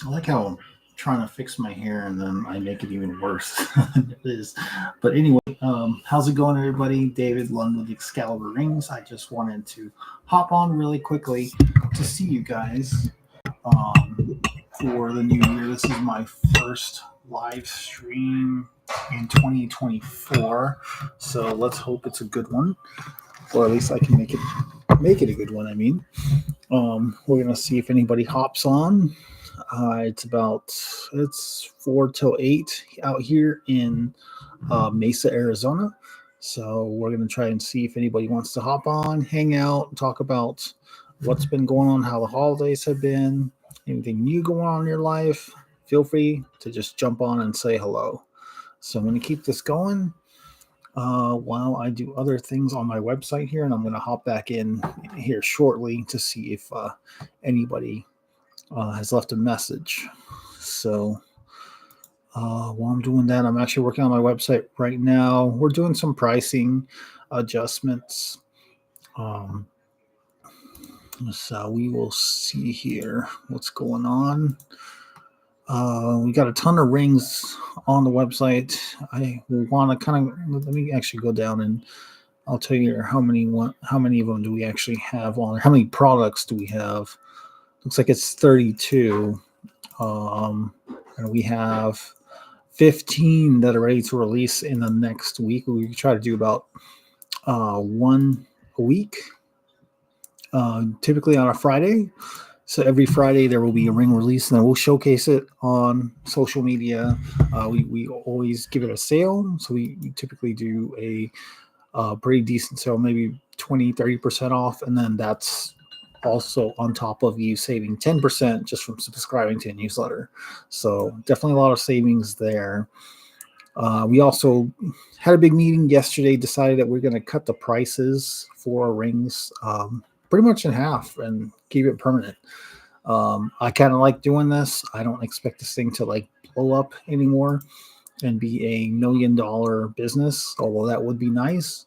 I like how I'm trying to fix my hair and then I make it even worse than it is. But anyway, how's it going, everybody? David Lund with Excalibur Rings. I just wanted to hop on really quickly to see you guys for the new year. This is my first live stream in 2024, so let's hope it's a good one, or at least I can make it a good one. I mean, we're gonna see if anybody hops on. It's 4 till 8 out here in Mesa, Arizona. So we're gonna try and see if anybody wants to hop on, hang out, talk about what's been going on, how the holidays have been, anything new going on in your life. Feel free to just jump on and say hello. So I'm going to keep this going while I do other things on my website here, and I'm going to hop back in here shortly to see if anybody has left a message. So while I'm doing that, I'm actually working on my website right now. We're doing some pricing adjustments. Um, so we will see here what's going on. We got a ton of rings on the website. I want to kind of let me actually go down and I'll tell you how many of them do we actually have on. How many products do we have? Looks like it's 32. And we have 15 that are ready to release in the next week. We try to do about one a week, typically on a Friday. So every Friday there will be a ring release, and then we'll showcase it on social media. We always give it a sale, so we typically do a pretty decent sale, maybe 20-30% off, and then that's also on top of you saving 10% just from subscribing to a newsletter. So definitely a lot of savings there. We also had a big meeting yesterday, decided that we're going to cut the prices for our rings pretty much in half and keep it permanent. I kind of like doing this. I don't expect this thing to like blow up anymore and be $1 million business, although that would be nice.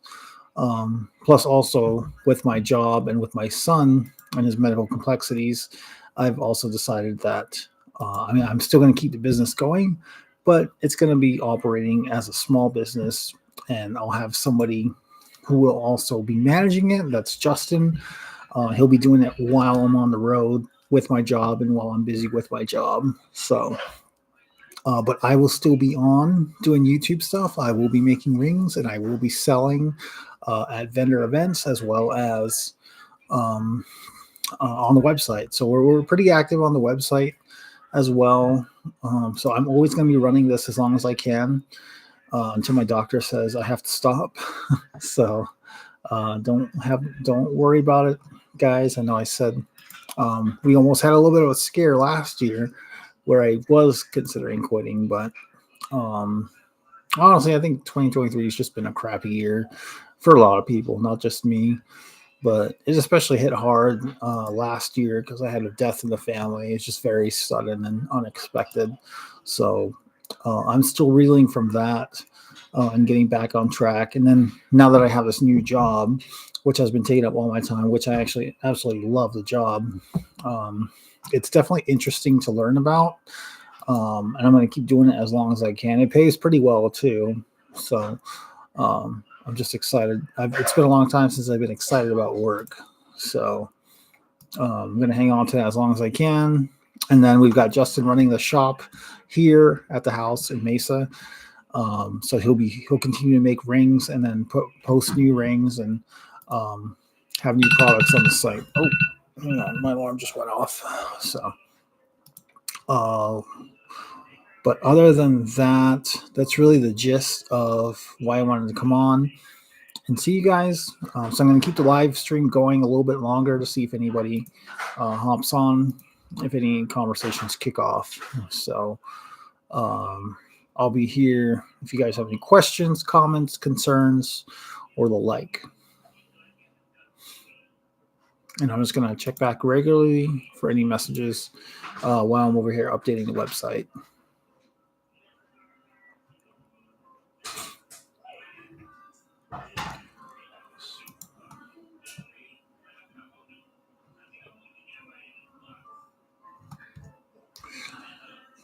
Plus, also with my job and with my son and his medical complexities, I've also decided that I'm still going to keep the business going, but it's going to be operating as a small business, and I'll have somebody who will also be managing it. That's Justin. He'll be doing it while I'm on the road with my job and while I'm busy with my job. So, but I will still be on doing YouTube stuff. I will be making rings and I will be selling at vendor events as well as um, on the website. So we're pretty active on the website as well. So I'm always going to be running this as long as I can until my doctor says I have to stop. So don't worry about it, guys. I know I said we almost had a little bit of a scare last year where I was considering quitting, but um, honestly, I think 2023 has just been a crappy year for a lot of people, not just me. But it especially hit hard last year because I had a death in the family. It's just very sudden and unexpected. So I'm still reeling from that and getting back on track. And then now that I have this new job, which has been taking up all my time, which I actually absolutely love the job, um, it's definitely interesting to learn about. And I'm going to keep doing it as long as I can. It pays pretty well too. So I'm just excited. It's been a long time since I've been excited about work. So I'm going to hang on to that as long as I can. And then we've got Justin running the shop here at the house in Mesa. So he'll continue to make rings and then post new rings and um, have new products on the site. Oh, hang on, my alarm just went off. So, uh, but other than that, that's really the gist of why I wanted to come on and see you guys. So I'm going to keep the live stream going a little bit longer to see if anybody hops on, if any conversations kick off. So I'll be here if you guys have any questions, comments, concerns, or the like. And I'm just going to check back regularly for any messages while I'm over here updating the website.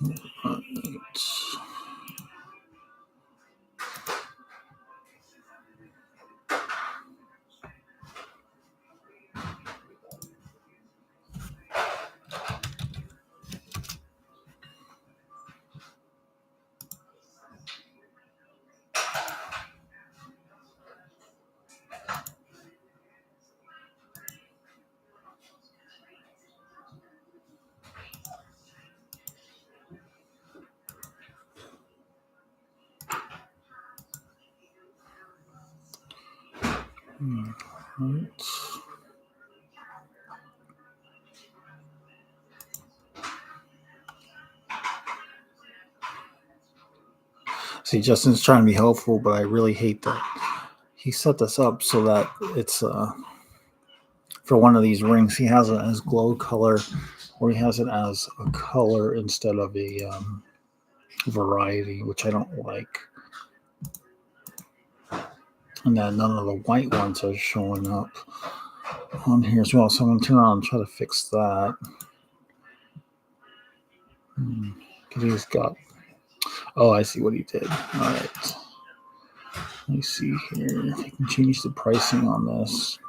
Right. Right. See, Justin's trying to be helpful, but I really hate that he set this up so that it's for one of these rings. He has it as glow color, or he has it as a color instead of a variety, which I don't like. And then none of the white ones are showing up on here as well. So I'm going to turn around and try to fix that. Because he's got. Oh, I see what he did. All right. Let me see here if I can change the pricing on this.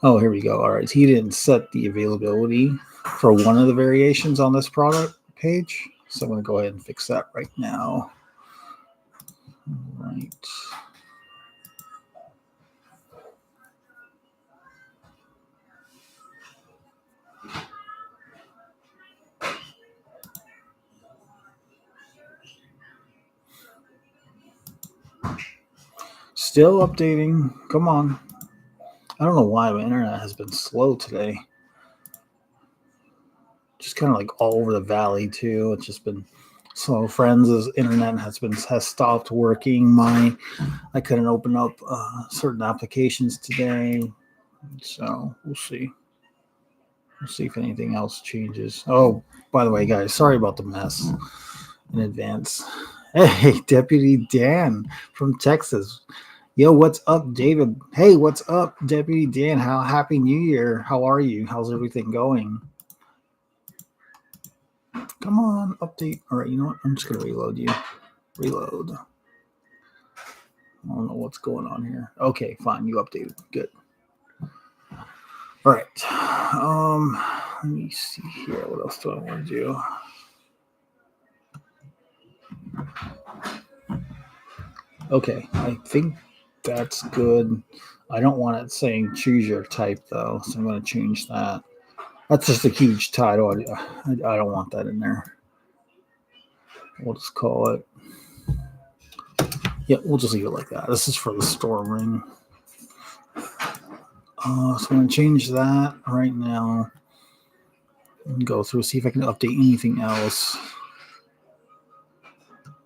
Oh, here we go. All right. He didn't set the availability for one of the variations on this product page. So I'm going to go ahead and fix that right now. All right. Still updating. Come on. I don't know why my internet has been slow today. Just kind of like all over the valley too. It's just been slow. Friends' internet has stopped working. I couldn't open up certain applications today, so we'll see. We'll see if anything else changes. Oh, by the way, guys, sorry about the mess in advance. Hey, Deputy Dan from Texas. Yo, what's up, David? Hey, what's up, Deputy Dan? Happy New Year. How are you? How's everything going? Come on, update. All right, you know what? I'm just gonna reload you. Reload. I don't know what's going on here. Okay, fine. You updated. Good. All right. Let me see here. What else do I want to do? Okay, I think that's good. I don't want it saying choose your type though, so I'm going to change that. That's just a huge title. I don't want that in there. We'll just call it. Yeah, we'll just leave it like that. This is for the store ring. So I'm going to change that right now and go through, see if I can update anything else.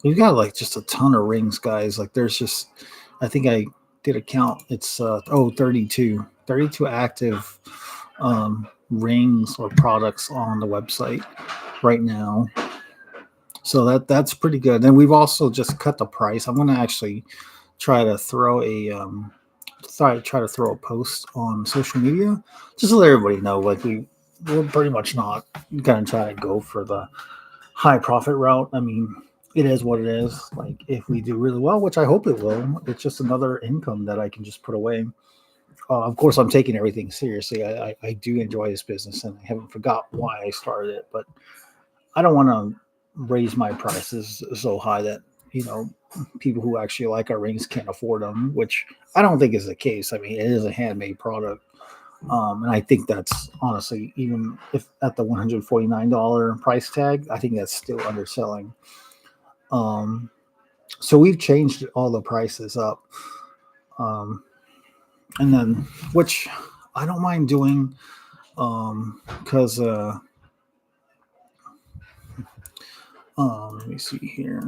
We've got like just a ton of rings, guys. Like there's just, I think I did a count. It's 32 active rings or products on the website right now. So that's pretty good. And we've also just cut the price. I'm going to actually try to throw a post on social media just to let everybody know. Like we're pretty much not going to try to go for the high profit route. I mean, it is what it is. Like if we do really well, which I hope it will, it's just another income that I can just put away. Of course, I'm taking everything seriously. I do enjoy this business, and I haven't forgot why I started it. But I don't want to raise my prices so high that people who actually like our rings can't afford them, which I don't think is the case. I mean, it is a handmade product. And I think that's honestly, even if at the $149 price tag, I think that's still underselling. So we've changed all the prices up. And then, which I don't mind doing, because let me see here.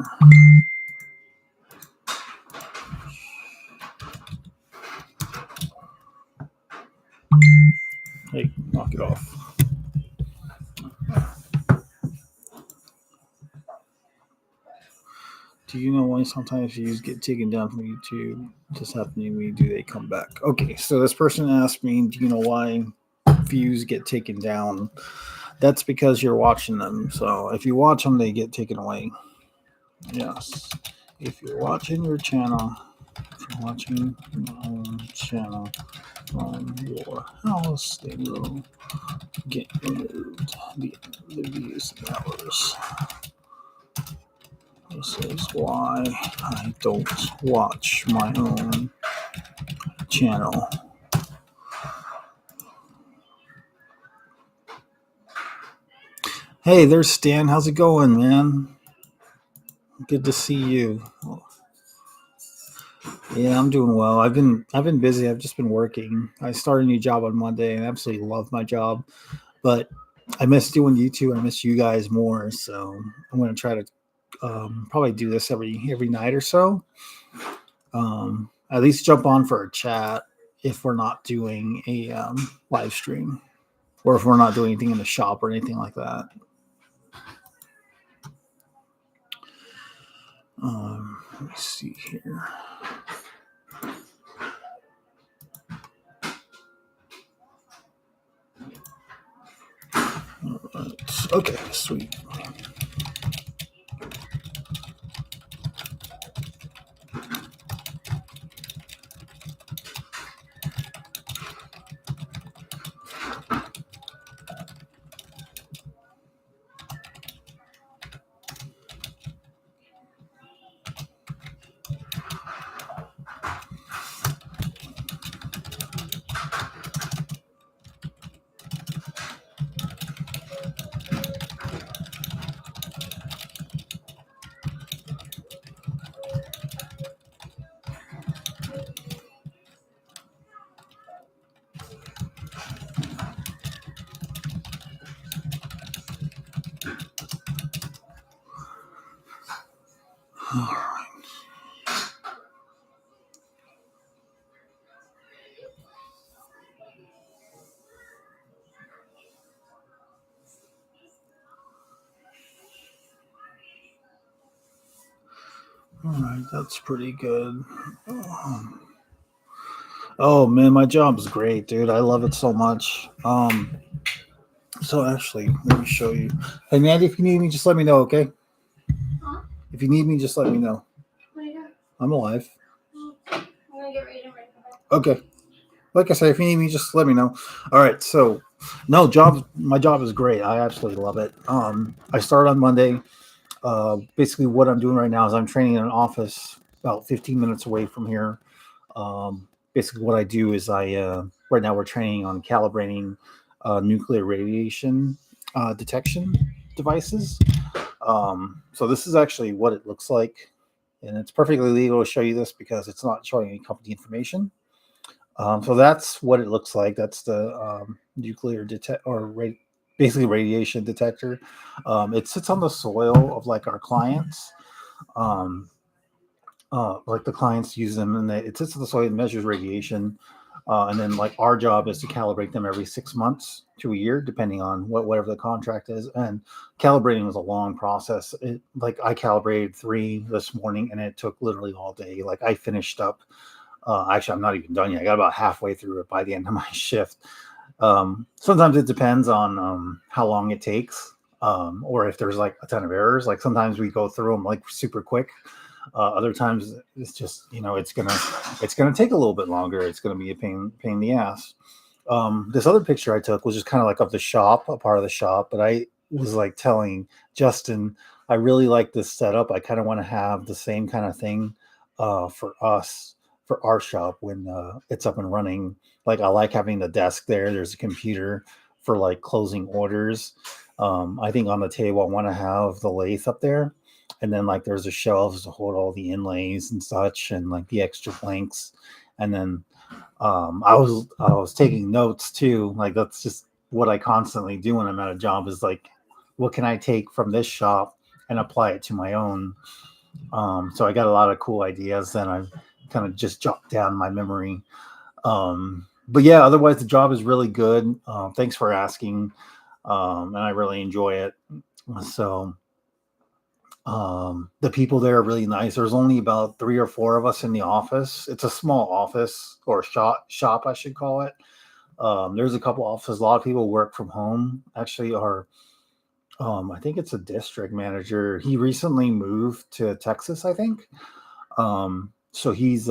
Hey, knock it off. Do you know why sometimes views get taken down from YouTube? Just happening to me. Do they come back? Okay, so this person asked me, do you know why views get taken down? That's because you're watching them. So if you watch them, they get taken away. Yes. If you're watching your channel, if you're watching your own channel on your house, they will get removed. The views and hours. This is why I don't watch my own channel. Hey, there's Stan. How's it going, man? Good to see you. Yeah, I'm doing well. I've been busy. I've just been working. I started a new job on Monday and I absolutely love my job, but I miss doing YouTube. I miss you guys more. So I'm going to try to probably do this every night or so. At least jump on for a chat if we're not doing a live stream or if we're not doing anything in the shop or anything like that. Let me see here. All right. Okay, sweet. All right. All right, that's pretty good. Oh man, my job's great, dude. I love it so much. So actually, let me show you. Hey, Mandy, if you need me, just let me know, okay? Huh? If you need me, just let me know. What are you doing? I'm alive. I'm gonna get ready to bring it back. Okay. Like I said, if you need me, just let me know. All right. So, no, my job is great. I absolutely love it. I start on Monday. Basically, what I'm doing right now is I'm training in an office about 15 minutes away from here. Basically, what I do is right now we're training on calibrating nuclear radiation detection devices. So this is actually what it looks like, and it's perfectly legal to show you this because it's not showing any company information. So that's what it looks like. That's the nuclear detect or basically radiation detector. It sits on the soil of like our clients. Um, like the clients use them, and it sits on the soil and measures radiation. And then like our job is to calibrate them every 6 months to a year, depending on whatever the contract is. And calibrating was a long process. Like I calibrated 3 this morning, and it took literally all day. Like I finished up. Actually, I'm not even done yet. I got about halfway through it by the end of my shift. Sometimes it depends on how long it takes, or if there's like a ton of errors. Like sometimes we go through them like super quick. Other times it's just it's gonna take a little bit longer. It's gonna be a pain in the ass. This other picture I took was just kind of like of the shop, a part of the shop, but I was like telling Justin, I really like this setup. I kind of want to have the same kind of thing for us, for our shop when it's up and running. Like I like having the desk there. There's a computer for like closing orders. I think on the table I want to have the lathe up there, and then like there's the shelves to hold all the inlays and such, and like the extra blanks. And then I was taking notes too. Like that's just what I constantly do when I'm at a job is like, what can I take from this shop and apply it to my own? So I got a lot of cool ideas. Then I kind of just jot down my memory. But yeah, otherwise the job is really good. Thanks for asking, and I really enjoy it. So the people there are really nice. There's only about 3 or 4 of us in the office. It's a small office or shop I should call it. There's a couple offices. A lot of people work from home. Actually, are I think it's a district manager. He recently moved to Texas, I think. So he's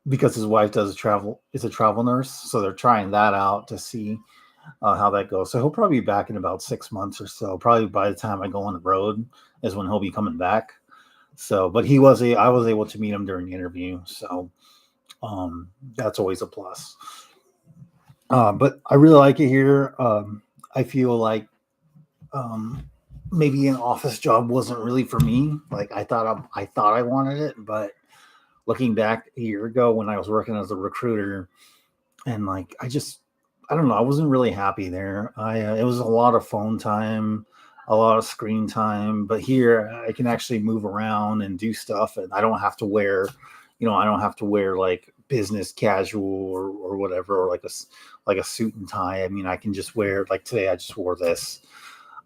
because his wife does travel is a travel nurse, so they're trying that out to see how that goes. So he'll probably be back in about 6 months or so. Probably by the time I go on the road is when he'll be coming back. So, but I was able to meet him during the interview, so that's always a plus. But I really like it here. I feel like um, maybe an office job wasn't really for me. Like I thought I wanted it, but looking back a year ago when I was working as a recruiter, and like I don't know, I wasn't really happy there. I it was a lot of phone time, a lot of screen time, but here I can actually move around and do stuff, and I don't have to wear, I don't have to wear like business casual or whatever, or like a suit and tie. I mean, I can just wear like today. I just wore this.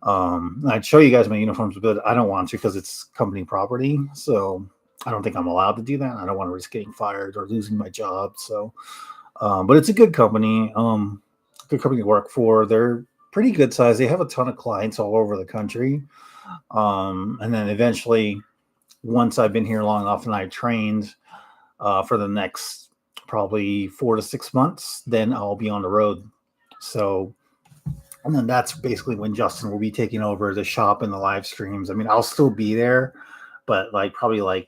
I'd show you guys my uniforms, but I don't want to because it's company property. So I don't think I'm allowed to do that. I don't want to risk getting fired or losing my job. So, but it's a good company to work for. They're pretty good size. They have a ton of clients all over the country. And then eventually, once I've been here long enough and I trained for the next probably 4 to 6 months, then I'll be on the road. So, and then that's basically when Justin will be taking over the shop and the live streams. I mean, I'll still be there, but like probably like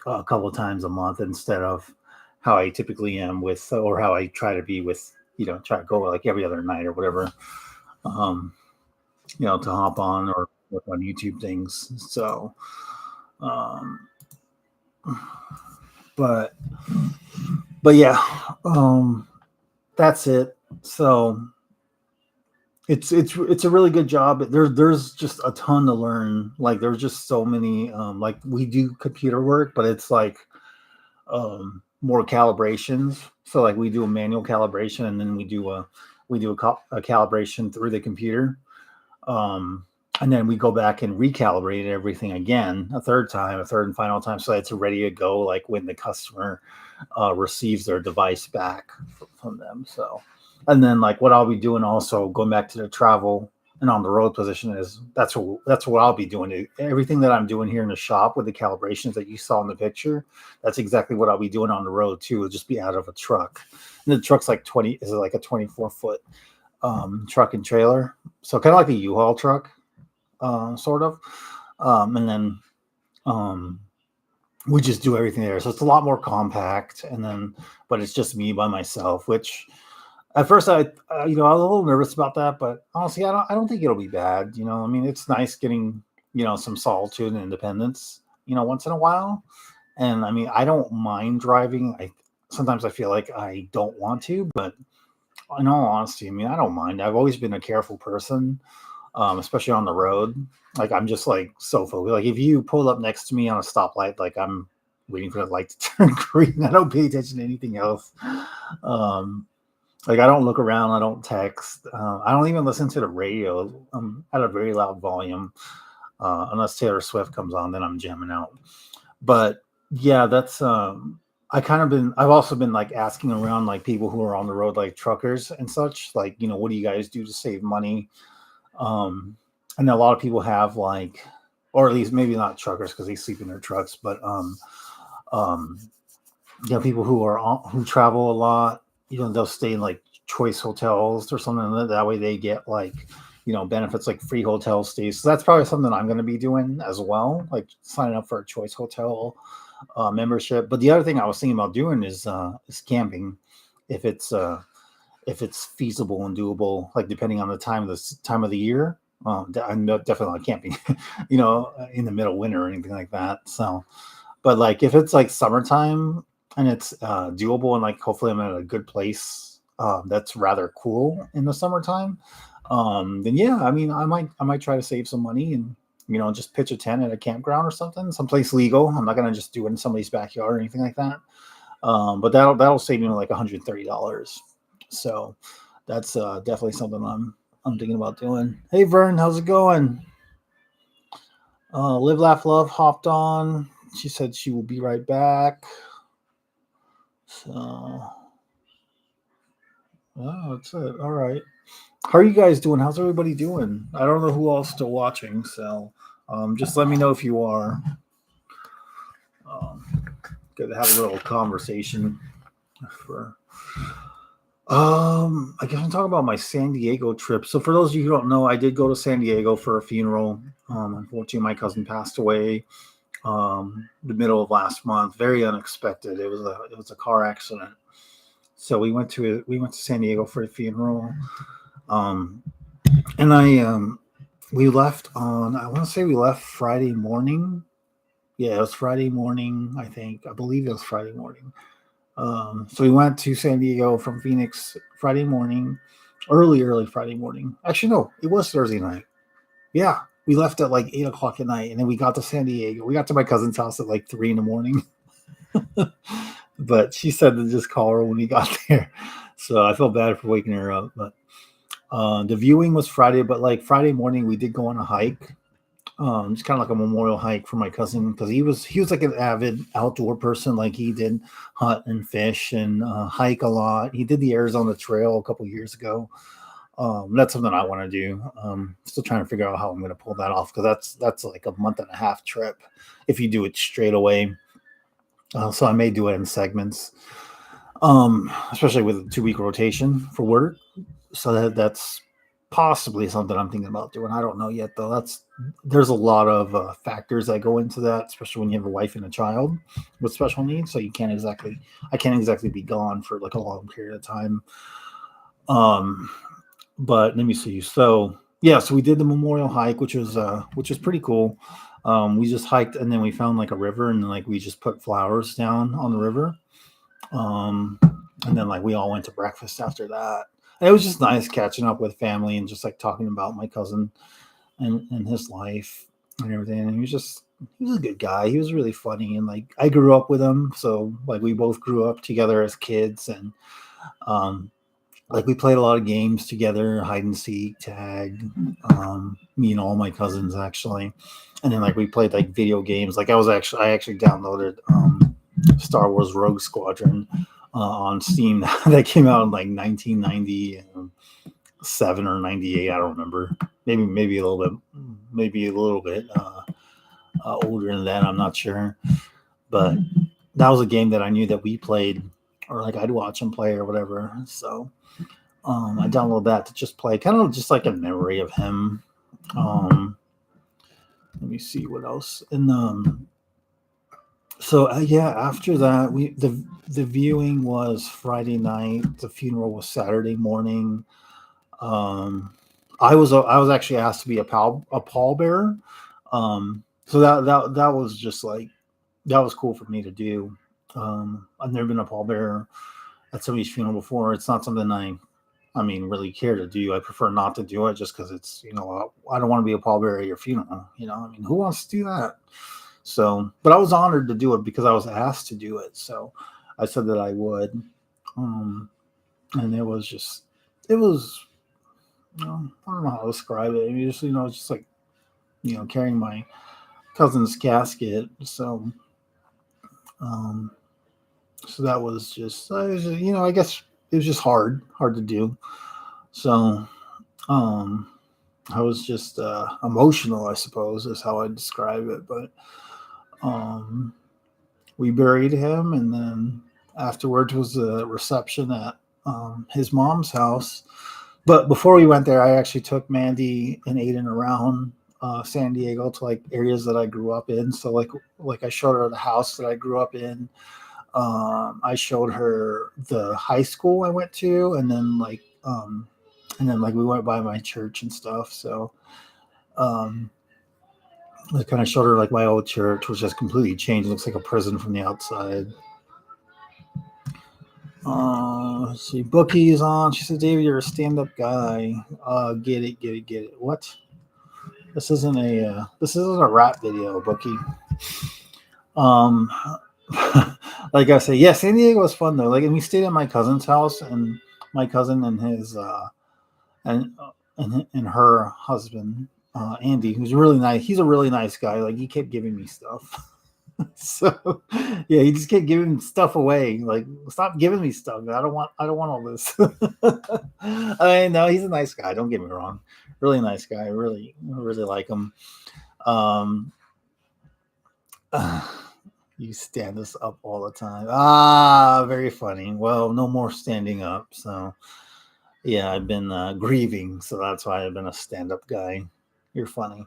a couple of times a month instead of how I typically am with, or how I try to be with, try to go like every other night or whatever, um, to hop on or work on YouTube things. So, um, but, but yeah, that's it. So it's a really good job. There's just a ton to learn. Like there's just so many, like we do computer work, but it's like, more calibrations. So like we do a manual calibration and then we do a calibration through the computer. Um, and then we go back and recalibrate everything again a third and final time. So it's ready to go like when the customer receives their device back from them. So, and then like what I'll be doing also going back to the travel and on the road position is that's what I'll be doing. Everything that I'm doing here in the shop with the calibrations that you saw in the picture, that's exactly what I'll be doing on the road too. It'll just be out of a truck. And the truck's like is like a 24-foot truck and trailer. So kind of like a U-Haul truck, sort of. And then we just do everything there. So it's a lot more compact. And then, but it's just me by myself, which at first I was a little nervous about that, but honestly, I don't think it'll be bad. I mean, it's nice getting, some solitude and independence, once in a while. And I mean, I don't mind driving. Sometimes I feel like I don't want to, but in all honesty, I mean, I don't mind. I've always been a careful person, especially on the road. Like I'm just like so focused. Like if you pull up next to me on a stoplight, like I'm waiting for the light to turn green. I don't pay attention to anything else. Like I don't look around. I don't text. I don't even listen to the radio at a very loud volume, unless Taylor Swift comes on. Then I'm jamming out. But yeah, that's I've also been like asking around like people who are on the road, like truckers and such, like, what do you guys do to save money? And a lot of people have like, or at least maybe not truckers because they sleep in their trucks, but um, people who travel a lot, they'll stay in like choice hotels or something. That way they get like, benefits like free hotel stays. So that's probably something I'm going to be doing as well, like signing up for a choice hotel membership. But the other thing I was thinking about doing is camping, if it's feasible and doable, like depending on the time of the year. I'm definitely not camping, in the middle of winter or anything like that. So, but like if it's like summertime and it's doable and like hopefully I'm at a good place that's rather cool in the summertime, then yeah, I mean I might try to save some money and just pitch a tent at a campground or something, someplace legal. I'm not gonna just do it in somebody's backyard or anything like that. But that'll save me like $130. So that's definitely something I'm thinking about doing. Hey Vern, how's it going? Live Laugh Love hopped on. She said she will be right back. So Oh, that's it. All right. How are you guys doing? How's everybody doing? I don't know who else still watching, so just let me know if you are. Um, Good to have a little conversation for. I guess I'm talking about my San Diego trip. So for those of you who don't know, I did go to San Diego for a funeral. Unfortunately, my cousin passed away the middle of last month. Very unexpected. It was a car accident. So we went to San Diego for a funeral. Um, and we left on, I want to say we left Friday morning. Yeah, it was Friday morning, I think. I believe it was Friday morning. So we went to San Diego from Phoenix Friday morning, early Friday morning. Actually, no, it was Thursday night. Yeah, we left at like 8 o'clock at night, and then we got to San Diego. We got to my cousin's house at like 3 in the morning. But she said to just call her when we got there. So I felt bad for waking her up. But the viewing was Friday, but like Friday morning, we did go on a hike. Just kind of like a memorial hike for my cousin because he was like an avid outdoor person. Like he did hunt and fish and hike a lot. He did the Arizona Trail a couple years ago. That's something I want to do. Still trying to figure out how I'm going to pull that off because that's like a month and a half trip if you do it straight away. So I may do it in segments, especially with a 2 week rotation for work. So that's possibly something I'm thinking about doing. I don't know yet though. There's a lot of factors that go into that, especially when you have a wife and a child with special needs. So I can't exactly be gone for like a long period of time. Um, but let me see. So yeah, so we did the memorial hike, which was pretty cool. We just hiked and then we found like a river and then like we just put flowers down on the river. Um, and then like we all went to breakfast after that. And it was just nice catching up with family and just like talking about my cousin and his life and everything. And he was a good guy. He was really funny and like I grew up with him, so like we both grew up together as kids and um like we played a lot of games together, hide and seek, tag, me and all my cousins actually. And then like we played like video games. Like I actually downloaded Star Wars Rogue Squadron on Steam that came out in like 1997 or 98. I don't remember. Maybe a little bit older than that. I'm not sure, but that was a game that I knew that we played, or like I'd watch him play or whatever. So I downloaded that to just play, kind of just like a memory of him. Um, Let me see what else. And so yeah, after that, the viewing was Friday night. The funeral was Saturday morning. Um, I was actually asked to be a pallbearer. So that was just like that was cool for me to do. I've never been a pallbearer at somebody's funeral before. It's not something I mean, really care to do. I prefer not to do it just because it's, I don't want to be a pallbearer at your funeral. I mean, who wants to do that? So, but I was honored to do it because I was asked to do it. So I said that I would. Um, and it was, I don't know how to describe it. I mean, just like, carrying my cousin's casket. Um, so that was I guess it was just hard to do. So, um, I was just emotional, I suppose, is how I describe it. But um, we buried him, and then afterwards was the reception at his mom's house. But before we went there, I actually took Mandy and Aiden around San Diego to like areas that I grew up in. So like I showed her the house that I grew up in. I showed her the high school I went to, and then like we went by my church and stuff. So um, I kind of showed her like my old church, which has completely changed. It looks like a prison from the outside. Let's see, Bookie's on. She said, "David, you're a stand-up guy. Get it, get it, get it. What? This isn't a rap video, Bookie. Um, like I said, yeah, San Diego was fun though. Like, and we stayed at my cousin's house, and my cousin and his and her husband, Andy, who's really nice. He's a really nice guy. Like, he kept giving me stuff. So yeah, he just kept giving stuff away. Like, stop giving me stuff. I don't want all this. I know he's a nice guy. Don't get me wrong. Really nice guy. Really like him. Um, you stand us up all the time. Ah, very funny. Well, no more standing up. So yeah, I've been grieving, so that's why I've been a stand-up guy. You're funny.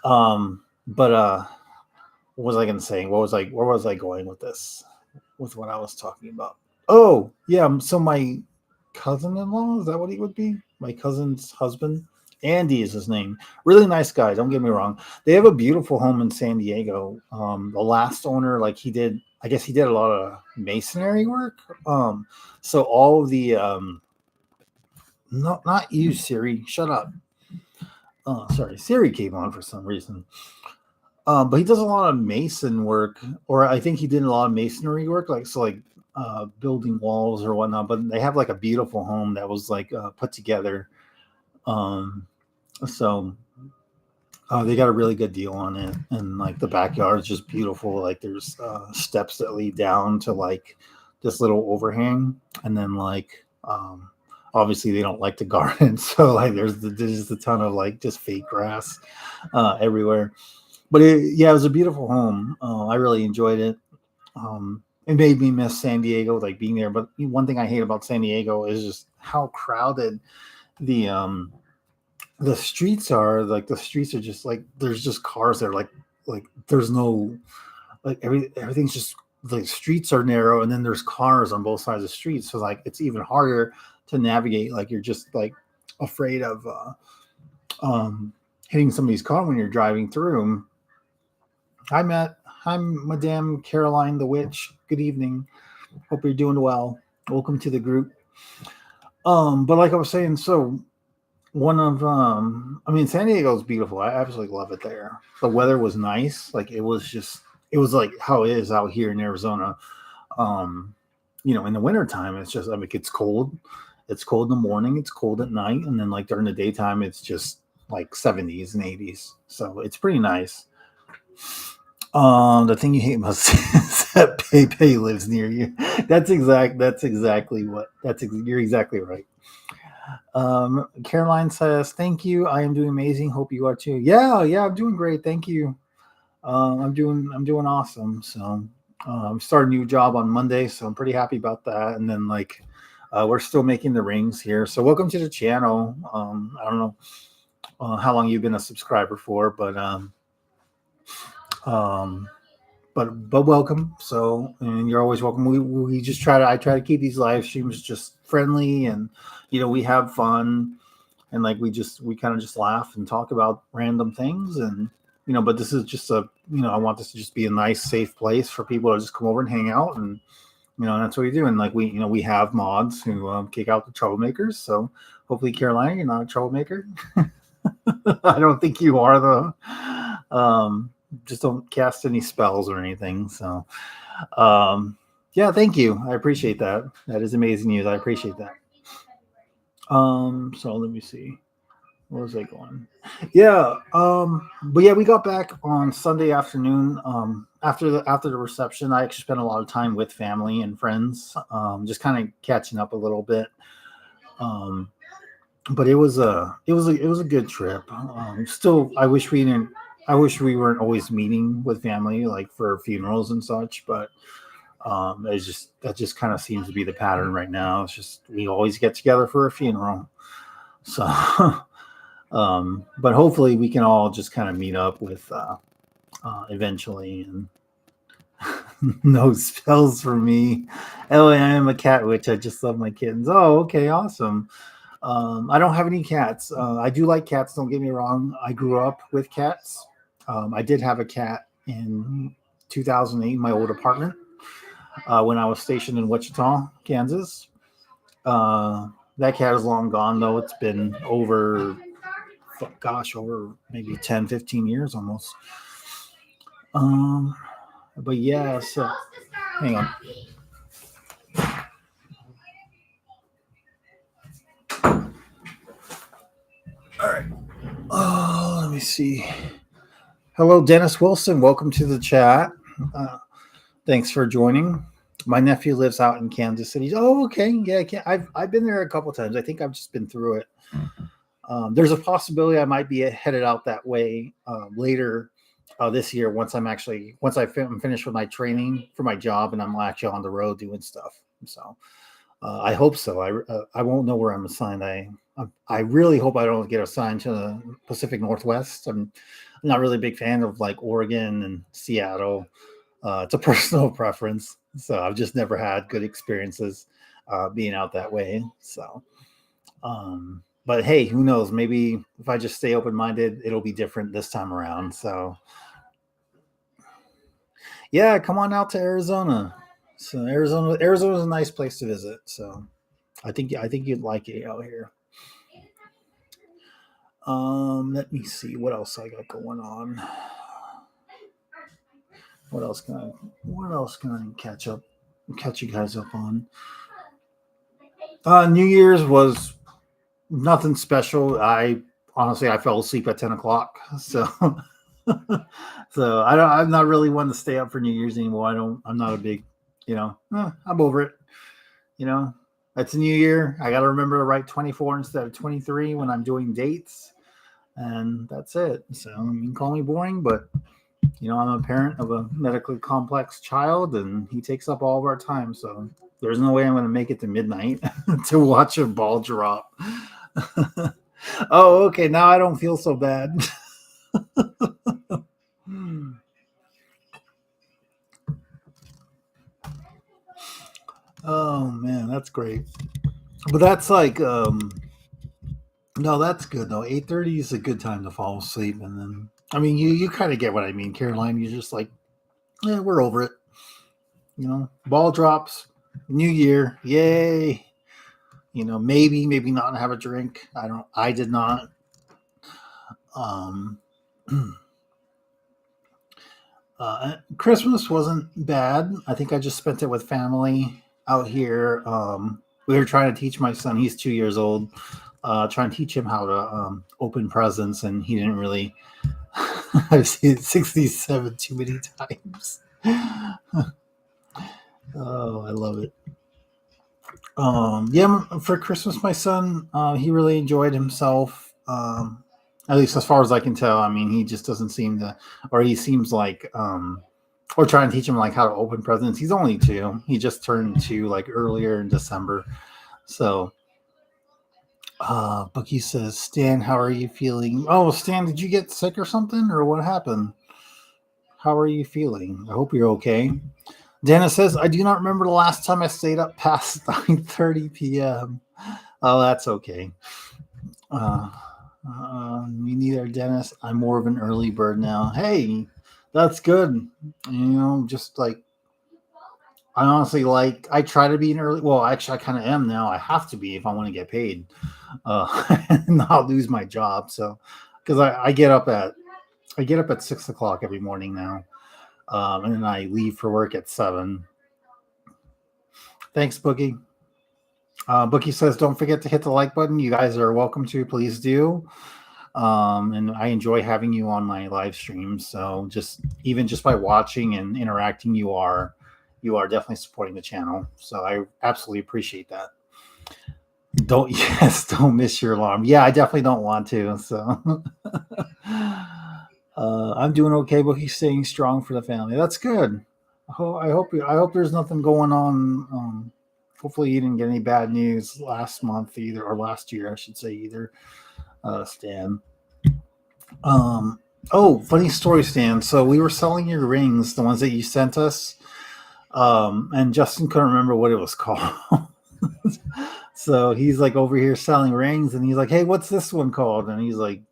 But what was I gonna say? Where was I going with this? With what I was talking about? Oh, yeah. So my cousin-in-law, is that what he would be? My cousin's husband, Andy is his name. Really nice guy. Don't get me wrong. They have a beautiful home in San Diego. The last owner, like I guess he did a lot of masonry work. So all of the not you, Siri. Shut up. Oh, sorry, Siri came on for some reason. But he does a lot of mason work, or I think he did a lot of masonry work, like building walls or whatnot. But they have like a beautiful home that was like put together. Um, so they got a really good deal on it, and like the backyard is just beautiful. Like there's steps that lead down to like this little overhang, and then like obviously they don't like to garden, so like there's just a ton of like just fake grass everywhere. But yeah, it was a beautiful home. I really enjoyed it. It made me miss San Diego, like being there. But one thing I hate about San Diego is just how crowded the streets are. Like the streets are just like there's just cars there. Like there's no like everything's just the streets are narrow, and then there's cars on both sides of the street. So like it's even harder to navigate. Like you're just like afraid of hitting somebody's car when you're driving through 'em. I'm Madame Caroline the Witch. Good evening. Hope you're doing well. Welcome to the group. But like I was saying, so one of I mean San Diego's beautiful. I absolutely love it there. The weather was nice. Like it was like how it is out here in Arizona. Um, in the wintertime, it's just I mean it's cold. It's cold in the morning, it's cold at night, and then like during the daytime it's just like 70s and 80s. So it's pretty nice. The thing you hate most is that Pepe lives near you. That's exactly what. You're exactly right. Caroline says, "Thank you. I am doing amazing. Hope you are too." Yeah, yeah, I'm doing great. Thank you. I'm doing awesome. So, I'm starting a new job on Monday, so I'm pretty happy about that. And then like, we're still making the rings here. So, welcome to the channel. I don't know how long you've been a subscriber for, um, but welcome. So, and you're always welcome. We just I try to keep these live streams just friendly, and we have fun, and like we kind of just laugh and talk about random things, and but this is just I want this to just be a nice safe place for people to just come over and hang out, and that's what we do. And like we have mods who kick out the troublemakers. So hopefully, Carolina, you're not a troublemaker. I don't think you are though. Just don't cast any spells or anything. So, yeah, thank you. I appreciate that. That is amazing news. I appreciate that. So let me see. Where was I going? Yeah. But yeah, we got back on Sunday afternoon. After the reception, I actually spent a lot of time with family and friends. Just kind of catching up a little bit. But it was a good trip. Still, I wish we weren't always meeting with family like for funerals and such. But that just kind of seems to be the pattern right now. It's just we always get together for a funeral. So, but hopefully we can all just kind of meet up with eventually. And no spells for me. Oh, I am a cat witch. I just love my kittens. Oh, okay, awesome. I don't have any cats. I do like cats. Don't get me wrong. I grew up with cats. I did have a cat in 2008 in my old apartment when I was stationed in Wichita, Kansas. That cat is long gone, though. It's been over maybe 10, 15 years almost. But yeah, so hang on. All right. Oh, let me see. Hello, Dennis Wilson. Welcome to the chat. Thanks for joining. My nephew lives out in Kansas City. Oh, okay. Yeah, I've been there a couple times. I think I've just been through it. There's a possibility I might be headed out that way later this year once I'm finished with my training for my job and I'm actually on the road doing stuff. So I hope so. I won't know where I'm assigned. I really hope I don't get assigned to the Pacific Northwest. I'm not really a big fan of like Oregon and Seattle. It's a personal preference. So I've just never had good experiences being out that way. So, but hey, who knows? Maybe if I just stay open minded, it'll be different this time around. So, yeah, come on out to Arizona. So Arizona's a nice place to visit. So I think you'd like it out here. Let me see what else I got going on. What else can I catch you guys up on? New Year's was nothing special. I fell asleep at 10 o'clock. So so I'm not really one to stay up for New Year's anymore. I'm not a big, I'm over it. You know, it's a new year. I got to remember to write 24 instead of 23 when I'm doing dates. And that's it. So you can call me boring, but I'm a parent of a medically complex child and he takes up all of our time. So there's no way I'm going to make it to midnight to watch a ball drop. Oh, okay. Now I don't feel so bad. Oh man, that's great. But that's like no, that's good though. 8:30 is a good time to fall asleep and then I mean you kind of get what I mean, Caroline. You're just like, yeah, we're over it. Ball drops, new year, yay. Maybe not have a drink. I did not. Um Christmas wasn't bad. I think I just spent it with family out here. We were trying to teach my son, he's 2 years old, trying to teach him how to open presents, and he didn't really. I've seen it 67 too many times. Oh, I love it. Yeah, for Christmas, my son, he really enjoyed himself. At least as far as I can tell. I mean, he just doesn't seem to, or he seems like, or trying to teach him like how to open presents. He's only 2. He just turned 2 like earlier in December. So, Bookie says, Stan, how are you feeling? Oh, Stan, did you get sick or something, or what happened? How are you feeling? I hope you're okay. Dennis says, I do not remember the last time I stayed up past 9:30 p.m. Oh, that's okay. Me neither, Dennis. I'm more of an early bird now. Hey, that's good. Just like I honestly I try to be an early. Well, actually, I kind of am now. I have to be if I want to get paid, and not lose my job. So, because I get up at 6 o'clock every morning now, and then I leave for work at 7. Thanks, Bookie. Bookie says, don't forget to hit the like button. You guys are welcome to. Please do. And I enjoy having you on my live streams. So even just by watching and interacting, you are definitely supporting the channel. So I absolutely appreciate that. Don't miss your alarm. Yeah, I definitely don't want to. So I'm doing okay, but he's staying strong for the family. That's good. I hope there's nothing going on. Hopefully you didn't get any bad news last month either, or last year, I should say either. Stan. Oh, funny story, Stan. So we were selling your rings, the ones that you sent us, and Justin couldn't remember what it was called. So he's like over here selling rings, and he's like, "Hey, what's this one called?" And he's like,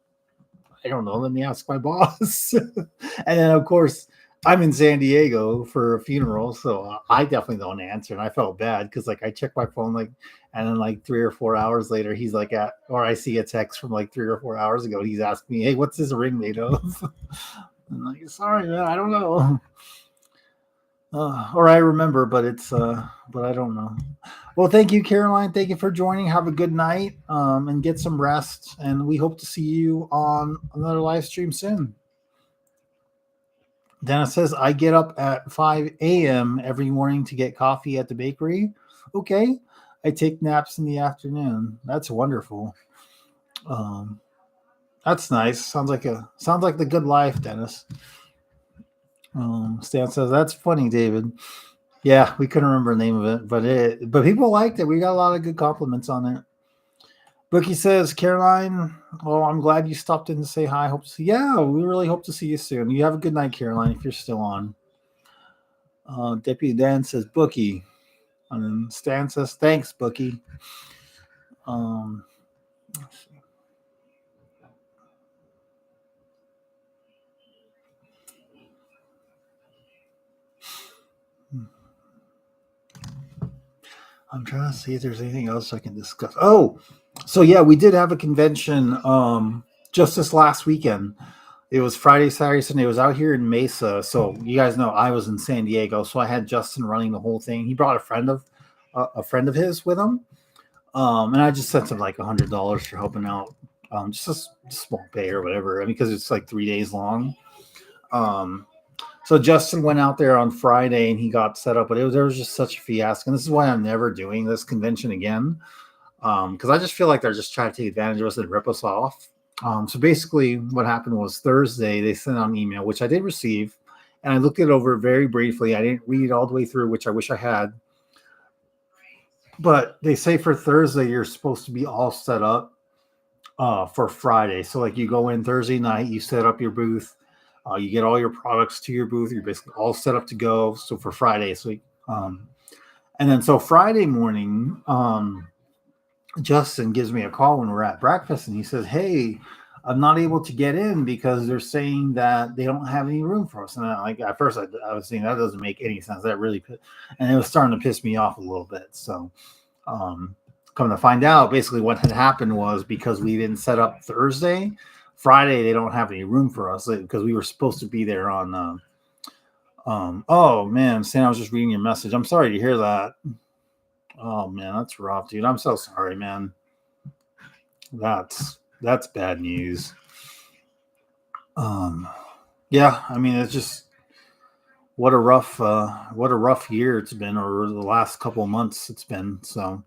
"I don't know. Let me ask my boss." And then, of course, I'm in San Diego for a funeral, so I definitely don't answer. And I felt bad because like I checked my phone and then like 3 or 4 hours later, he's like or I see a text from like 3 or 4 hours ago. He's asking me, "Hey, what's this ring made of?" I'm like, "Sorry, man, I don't know." Or I remember, but but I don't know. Well, thank you, Caroline. Thank you for joining. Have a good night, and get some rest. And we hope to see you on another live stream soon. Dennis says, I get up at 5 a.m. every morning to get coffee at the bakery. Okay. I take naps in the afternoon. That's wonderful. Um, that's nice. Sounds like the good life, Dennis. Stan says, that's funny, David. Yeah, we couldn't remember the name of it, but people liked it. We got a lot of good compliments on it. Bookie says, Caroline, oh, I'm glad you stopped in to say hi. Hope to see. Yeah, we really hope to see you soon. You have a good night, Caroline, if you're still on. Deputy Dan says, Bookie. And then Stan says, thanks, Bookie. Let's see. I'm trying to see if there's anything else I can discuss. Oh, so yeah, we did have a convention just this last weekend. It was Friday, Saturday, Sunday. It was out here in Mesa. So you guys know I was in San Diego, so I had Justin running the whole thing. He brought a friend of his with him, and I just sent him like $100 for helping out, just a small pay or whatever. I mean, because it's like 3 days long. So Justin went out there on Friday and he got set up, but there was just such a fiasco. And this is why I'm never doing this convention again, because I just feel like they're just trying to take advantage of us and rip us off. So basically, what happened was Thursday they sent out an email, which I did receive, and I looked it over very briefly. I didn't read it all the way through, which I wish I had. But they say for Thursday you're supposed to be all set up for Friday. So like you go in Thursday night, you set up your booth. You get all your products to your booth. You're basically all set up to go. So for Friday, and then so Friday morning, Justin gives me a call when we're at breakfast, and he says, "Hey, I'm not able to get in because they're saying that they don't have any room for us." And like at first, I was saying that doesn't make any sense. That really, and it was starting to piss me off a little bit. So, coming to find out, basically what had happened was because we didn't set up Thursday. Friday they don't have any room for us because we were supposed to be there on oh man, Sam, I was just reading your message. I'm sorry to hear that. Oh man, that's rough, dude. I'm so sorry, man. That's bad news. Yeah, I mean it's just what a rough year it's been, or the last couple of months it's been. So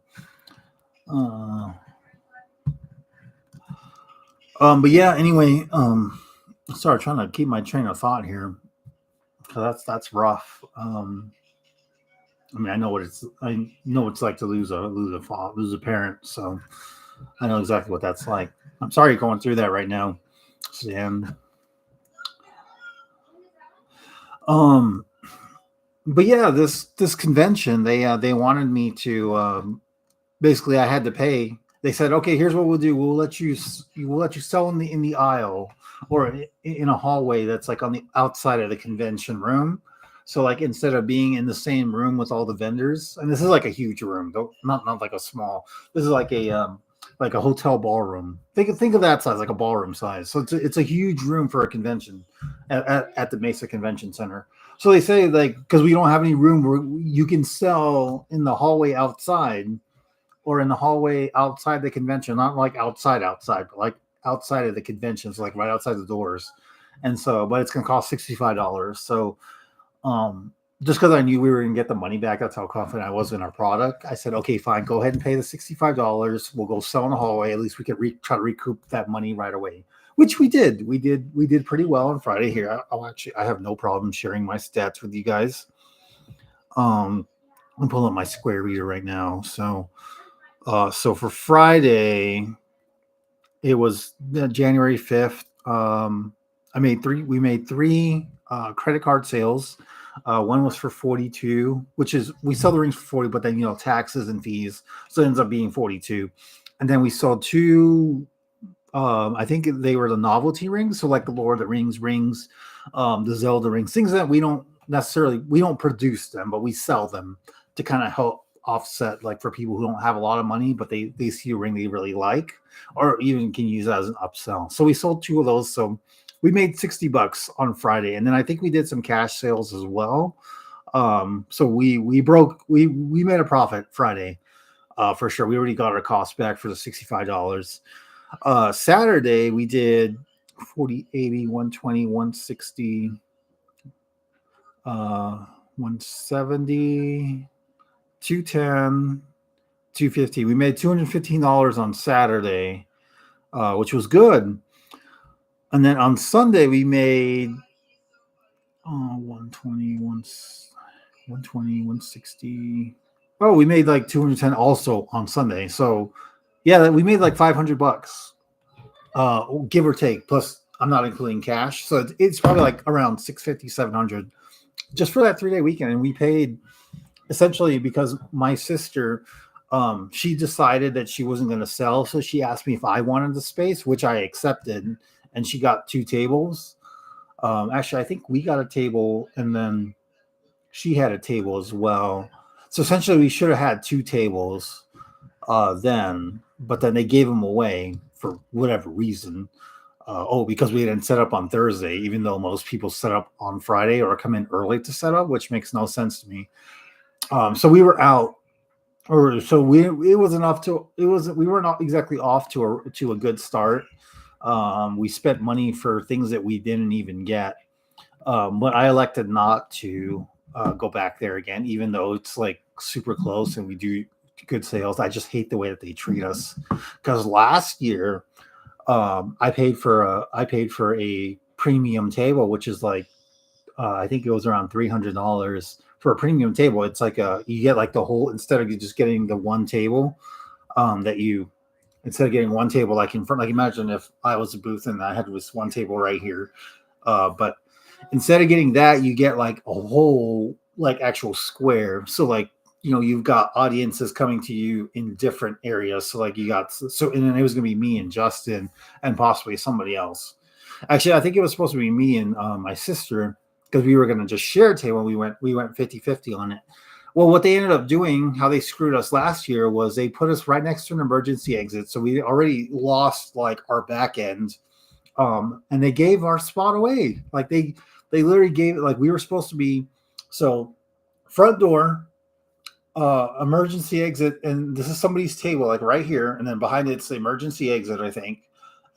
but yeah, anyway, sorry, trying to keep my train of thought here. That's rough. I mean, I know what it's like to lose a parent. So I know exactly what that's like. I'm sorry you're going through that right now, Stan. But yeah, this convention they wanted me to basically I had to pay. They said, okay, here's what we'll do. We'll let you sell in the aisle or in a hallway that's like on the outside of the convention room. So like instead of being in the same room with all the vendors, and this is like a huge room, not like a small. This is like a hotel ballroom. Think of that size, like a ballroom size. So it's a huge room for a convention at the Mesa Convention Center. So they say like because we don't have any room where you can sell in the hallway outside or in the hallway outside the convention, not like outside, but like outside of the convention, so like right outside the doors. And so, but it's gonna cost $65. So just because I knew we were gonna get the money back, that's how confident I was in our product. I said, okay, fine, go ahead and pay the $65. We'll go sell in the hallway. At least we could try to recoup that money right away, which we did. We did pretty well on Friday here. I have no problem sharing my stats with you guys. I'm pulling up my Square Reader right now. So for Friday, it was January 5th. We made three credit card sales. One was for 42, which is we sell the rings for 40, but then taxes and fees, so it ends up being 42. And then we sold two. I think they were the novelty rings, so like the Lord of the Rings rings, the Zelda rings, things that we don't produce them, but we sell them to kind of help offset, like for people who don't have a lot of money, but they see a ring they really like, or even can use it as an upsell. So we sold two of those. So we made $60 on Friday, and then I think we did some cash sales as well. So we made a profit Friday, for sure. We already got our cost back for the $65. Saturday we did 40, 80, 120, 160. 170, 210, 250. We made $215 on Saturday, which was good. And then on Sunday we made 120, 120, 160. Oh, we made like 210 also on Sunday. So yeah, we made like $500, give or take. Plus, I'm not including cash, so it's probably like around 650, 700 just for that 3-day weekend. And we paid essentially because my sister, she decided that she wasn't going to sell, so she asked me if I wanted the space, which I accepted, and she got 2 tables. Actually, I think we got a table, and then she had a table as well. So essentially, we should have had 2 tables then, but then they gave them away for whatever reason. Because we didn't set up on Thursday, even though most people set up on Friday or come in early to set up, which makes no sense to me. So we were out, or so it was enough to we were not exactly off to a good start. We spent money for things that we didn't even get, but I elected not to go back there again, even though it's like super close and we do good sales. I just hate the way that they treat us, because last year I paid for a premium table, which is like I think it was around $300 for a premium table. It's like you get like the whole, instead of just getting the one table, instead of getting one table like in front, like imagine if I was a booth and I had this one table right here, but instead of getting that, you get like a whole like actual square. So like, you've got audiences coming to you in different areas. So like and then it was going to be me and Justin and possibly somebody else. Actually, I think it was supposed to be me and my sister, because we were going to just share a table. We went 50-50 on it. Well, what they ended up doing, how they screwed us last year, was they put us right next to an emergency exit. So we already lost like our back end. And they gave our spot away. Like they literally gave it, like we were supposed to be, so front door, emergency exit, and this is somebody's table, like right here, and then behind it's the emergency exit, I think,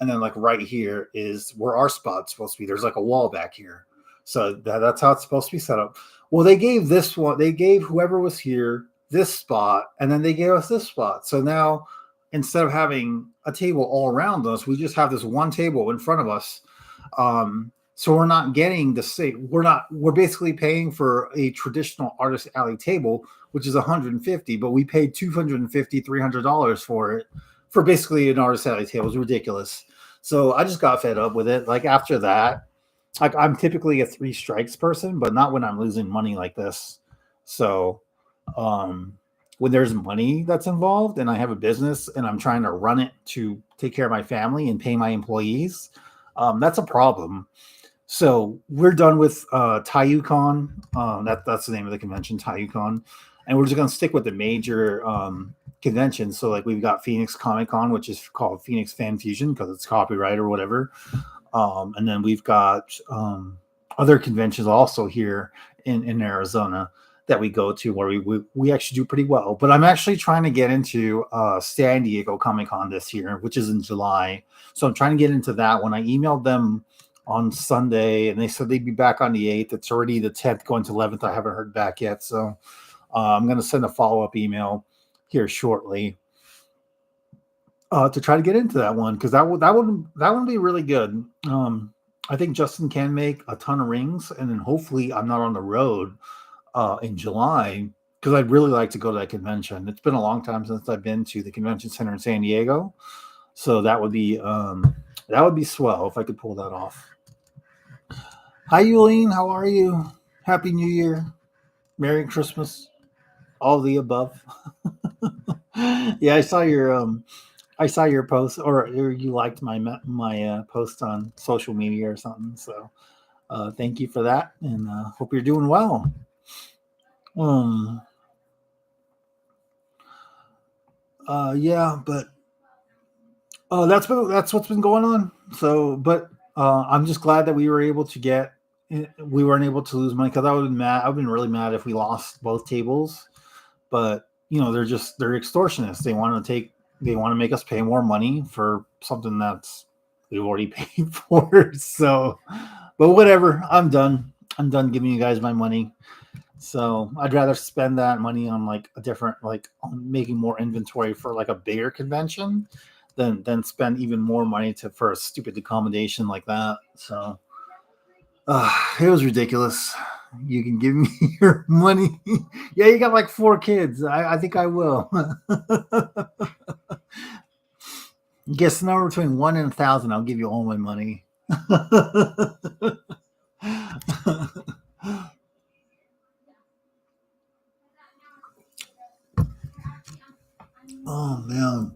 and then like right here is where our spot's supposed to be. There's like a wall back here, so that's how it's supposed to be set up. Well, they gave this one, they gave whoever was here this spot, and then they gave us this spot. So now instead of having a table all around us, we just have this one table in front of us. So we're not getting the same. We're basically paying for a traditional Artist Alley table, which is $150, but we paid $250, $300 for it, for basically an Artist Alley table. It's ridiculous. So I just got fed up with it. Like after that, like I'm typically a 3 strikes person, but not when I'm losing money like this. So when there's money that's involved and I have a business and I'm trying to run it to take care of my family and pay my employees, that's a problem. So we're done with TAIYUCON. That's the name of the convention, TAIYUCON. And we're just going to stick with the major conventions. So like we've got Phoenix Comic Con, which is called Phoenix Fan Fusion because it's copyright or whatever. And then we've got other conventions also here in Arizona that we go to where we actually do pretty well. But I'm actually trying to get into San Diego Comic Con this year, which is in July. So I'm trying to get into that one. I emailed them on Sunday and they said they'd be back on the 8th. It's already the 10th going to 11th. I haven't heard back yet. So I'm going to send a follow-up email here shortly to try to get into that one, because that would be really good. I think Justin can make a ton of rings, and then hopefully I'm not on the road in July, because I'd really like to go to that convention. It's been a long time since I've been to the convention center in San Diego, so that would be swell if I could pull that off. Hi, Yulene. How are you? Happy New Year. Merry Christmas. All the above. Yeah, I saw your post, or you liked my post on social media or something. So thank you for that, and hope you're doing well. Yeah, but that's what's been going on. So, but I'm just glad that we weren't able to lose money, because I would have been mad. I've been really mad if we lost both tables. But they're extortionists. They want to make us pay more money for something we've already paid for. So, but whatever. I'm done. I'm done giving you guys my money. So I'd rather spend that money on like a different, like on making more inventory for like a bigger convention than spend even more money for a stupid accommodation like that. So it was ridiculous. You can give me your money. Yeah, you got like 4 kids. I think I will. Guess the number between 1 and 1,000. I'll give you all my money. Oh man.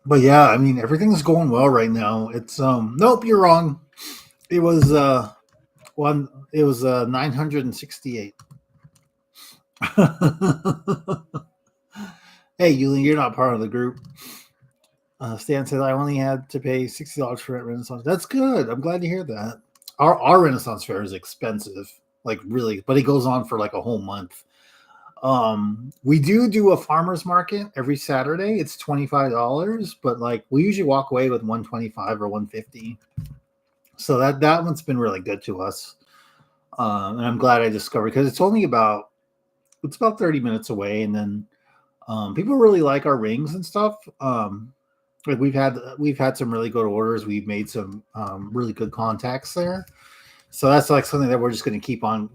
But yeah, I mean everything's going well right now. It's nope, you're wrong. It was 968. Hey, Yuli, you're not part of the group. Stan said I only had to pay $60 for Renaissance. That's good. I'm glad to hear that. Our Renaissance fair is expensive, like really, but it goes on for like a whole month. We do a farmer's market every Saturday. It's $25, but like we usually walk away with 125 or 150. So that one's been really good to us. And I'm glad I discovered because it's about 30 minutes away, and then people really like our rings and stuff. Like we've had some really good orders. We've made some really good contacts there. So that's like something that we're just going to keep on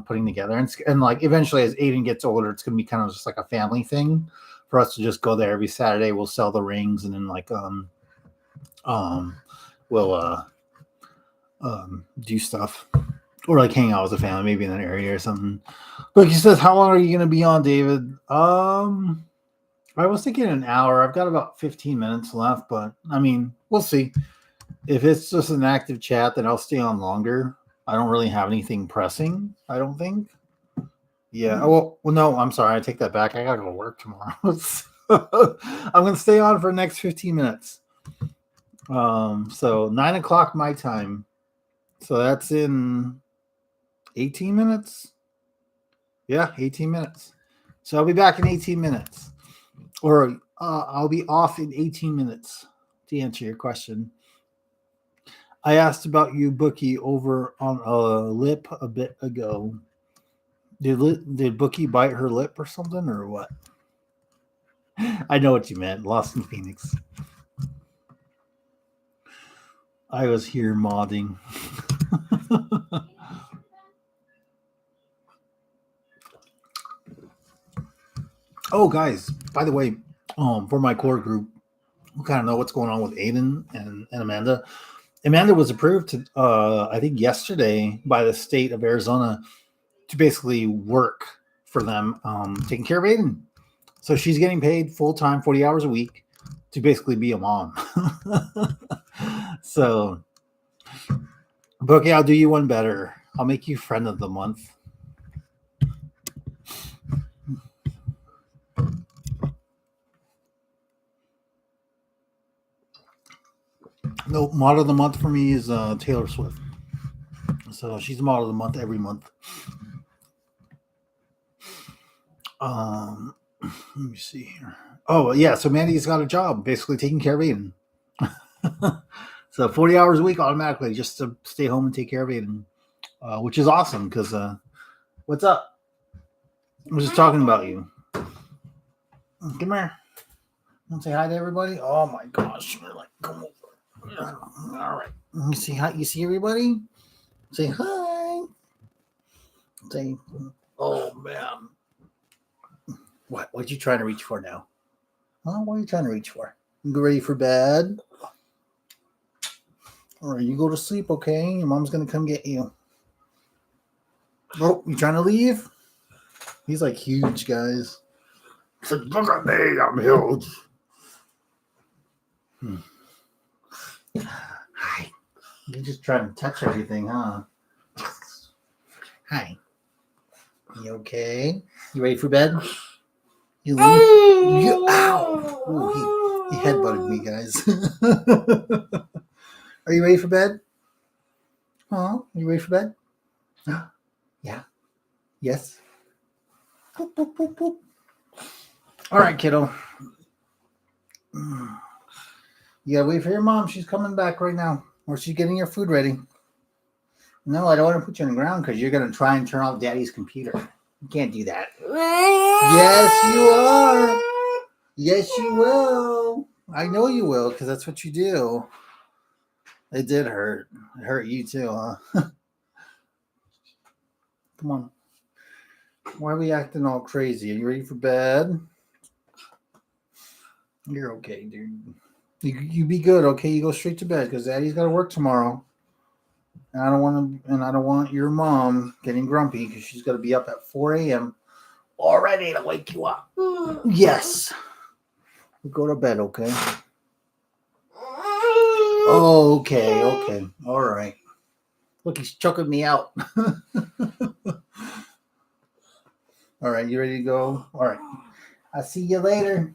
putting together, and like eventually as Aiden gets older, it's going to be kind of just like a family thing for us to just go there every Saturday. We'll sell the rings, and then like we'll do stuff or like hang out with the family, maybe in that area or something. But he says, "How long are you going to be on, David?" I was thinking an hour. I've got about 15 minutes left, but I mean, we'll see. If it's just an active chat, then I'll stay on longer. I don't really have anything pressing, I don't think. Yeah. Well, no, I'm sorry. I take that back. I got to go to work tomorrow. I'm going to stay on for the next 15 minutes. So 9 o'clock my time. So that's in 18 minutes. Yeah, 18 minutes. So I'll be back in 18 minutes. Or I'll be off in 18 minutes to answer your question. I asked about you, Bookie, over on a lip a bit ago. Did Bookie bite her lip or something, or what? I know what you meant. Lost in Phoenix. I was here modding. Oh, guys, by the way, for my core group, we kind of know what's going on with Aiden and Amanda. Amanda was approved to, I think yesterday by the state of Arizona to basically work for them, taking care of Aiden. So she's getting paid full time, 40 hours a week to basically be a mom. So, Bookie, I'll do you one better. I'll make you friend of the month. No, model of the month for me is Taylor Swift. So she's the model of the month every month. Let me see here. Oh yeah, so Mandy's got a job basically taking care of Aiden. So 40 hours a week automatically just to stay home and take care of Aiden, which is awesome because what's up? I was just talking about you. Come here. Want to say hi to everybody? Oh my gosh. You're like, come over. All right. You see hi. You see everybody? Say hi. Say, oh man. What you trying to reach for now? Huh? What are you trying to reach for? You get ready for bed? All right, you go to sleep, okay? Your mom's gonna come get you. Oh, you trying to leave? He's like huge, guys. It's like, look at me, I'm huge. Hi. You're just trying to touch everything, huh? Hi. You okay? You ready for bed? You leave? Ow! Ooh, he headbutted me, guys. Are you ready for bed? Huh? Are you ready for bed? Yeah. Yes. Boop, boop, boop, boop. All right, kiddo. You gotta wait for your mom. She's coming back right now. Or she's getting your food ready. No, I don't want to put you on the ground because you're going to try and turn off Daddy's computer. You can't do that. Yes, you are. Yes, you will. I know you will because that's what you do. It did hurt. It hurt you too, huh? Come on. Why are we acting all crazy? Are you ready for bed? You're okay, dude. You be good, okay? You go straight to bed because Daddy's got to work tomorrow. And I don't want your mom getting grumpy because she's got to be up at 4 a.m. already to wake you up. Yes. Go to bed, okay? Okay. All right. Look, he's choking me out. All right, you ready to go? All right. I'll see you later.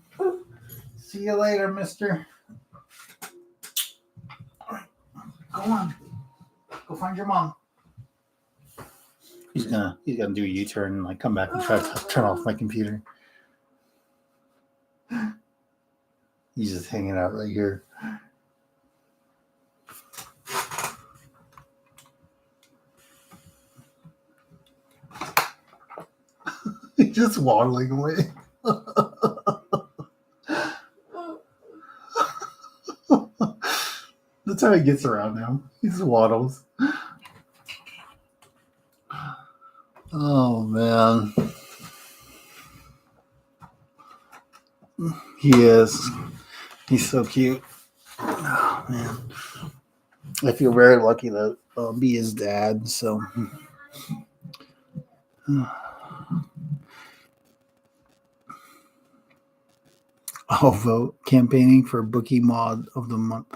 See you later, mister. All right. Go on. Go find your mom. He's gonna do a U-turn and like come back and try to turn off my computer. He's just hanging out right here. He's just waddling away. That's how he gets around now. He just waddles. Oh man. He is. He's so cute. Oh man. I feel very lucky to be his dad. So. I'll vote campaigning for Bookie Mod of the Month.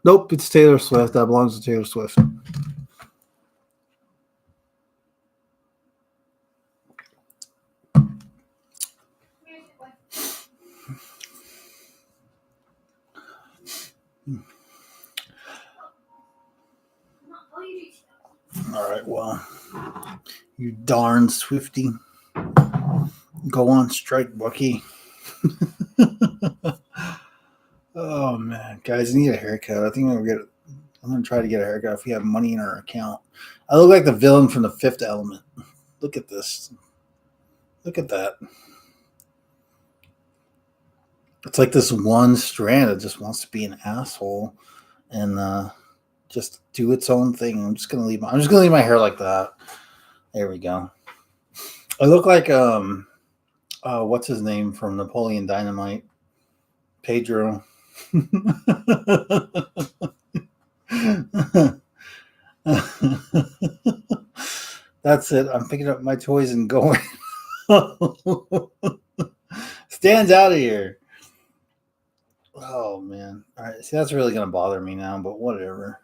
Nope, it's Taylor Swift. That belongs to Taylor Swift. All right, well, you darn Swifty. Go on strike, Bucky. Oh man, guys, I need a haircut. I think I'm gonna try to get a haircut if we have money in our account. I look like the villain from The Fifth Element. Look at this. Look at that. It's like this one strand that just wants to be an asshole and just do its own thing. I'm just gonna leave my hair like that. There we go. I look like what's his name from Napoleon Dynamite? Pedro. That's it. I'm picking up my toys and going. Stands out of here. Oh man. All right. See, that's really gonna bother me now, but whatever.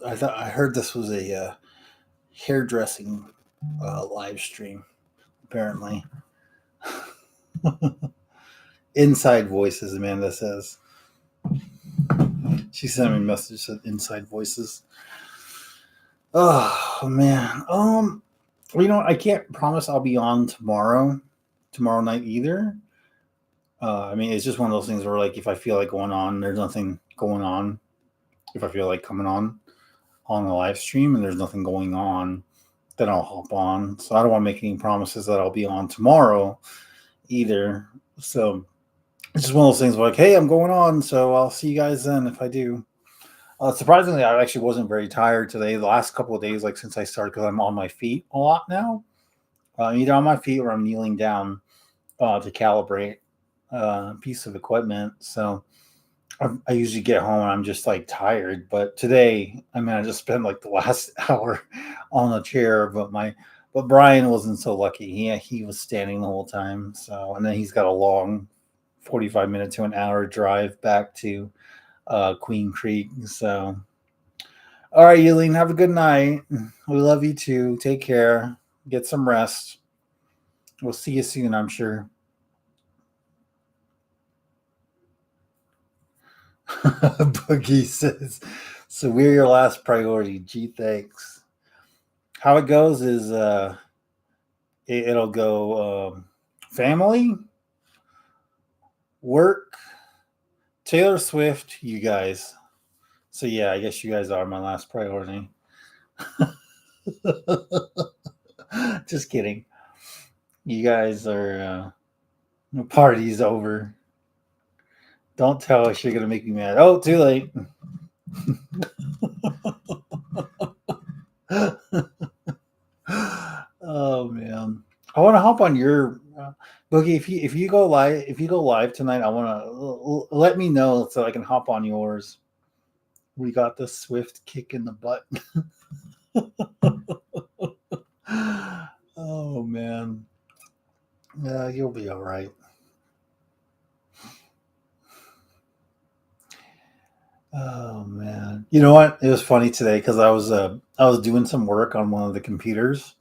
I heard this was a hairdressing live stream. Apparently, inside voices. Amanda says she sent me a message said inside voices. Oh man. Well, I can't promise I'll be on tomorrow night either. I mean, it's just one of those things where, like, if I feel like going on, there's nothing going on. If I feel like coming on the live stream and there's nothing going on, then I'll hop on. So I don't want to make any promises that I'll be on tomorrow either. So it's just one of those things where, like, hey, I'm going on, so I'll see you guys then if I do. Surprisingly, I actually wasn't very tired today. The last couple of days, like since I started, because I'm on my feet a lot now. Either on my feet or I'm kneeling down to calibrate a piece of equipment. So I usually get home and I'm just like tired. But today, I mean, I just spent like the last hour on a chair. But Brian wasn't so lucky. He was standing the whole time. So, and then he's got a long 45 minute to an hour drive back to Queen Creek. So, all right, Eileen, have a good night. We love you too. Take care. Get some rest. We'll see you soon, I'm sure. Boogie says, so we're your last priority. Gee, thanks. How it goes is it'll go family, work, Taylor Swift, you guys. So yeah, I guess you guys are my last priority. Just kidding. You guys are party's over. Don't tell us you're gonna make me mad. Oh, too late. Oh man, I want to hop on your Boogie. If you go live tonight, I want to let me know so I can hop on yours. We got the Swift kick in the butt. Oh man, yeah, you'll be all right. Oh man, you know what? It was funny today because I was doing some work on one of the computers,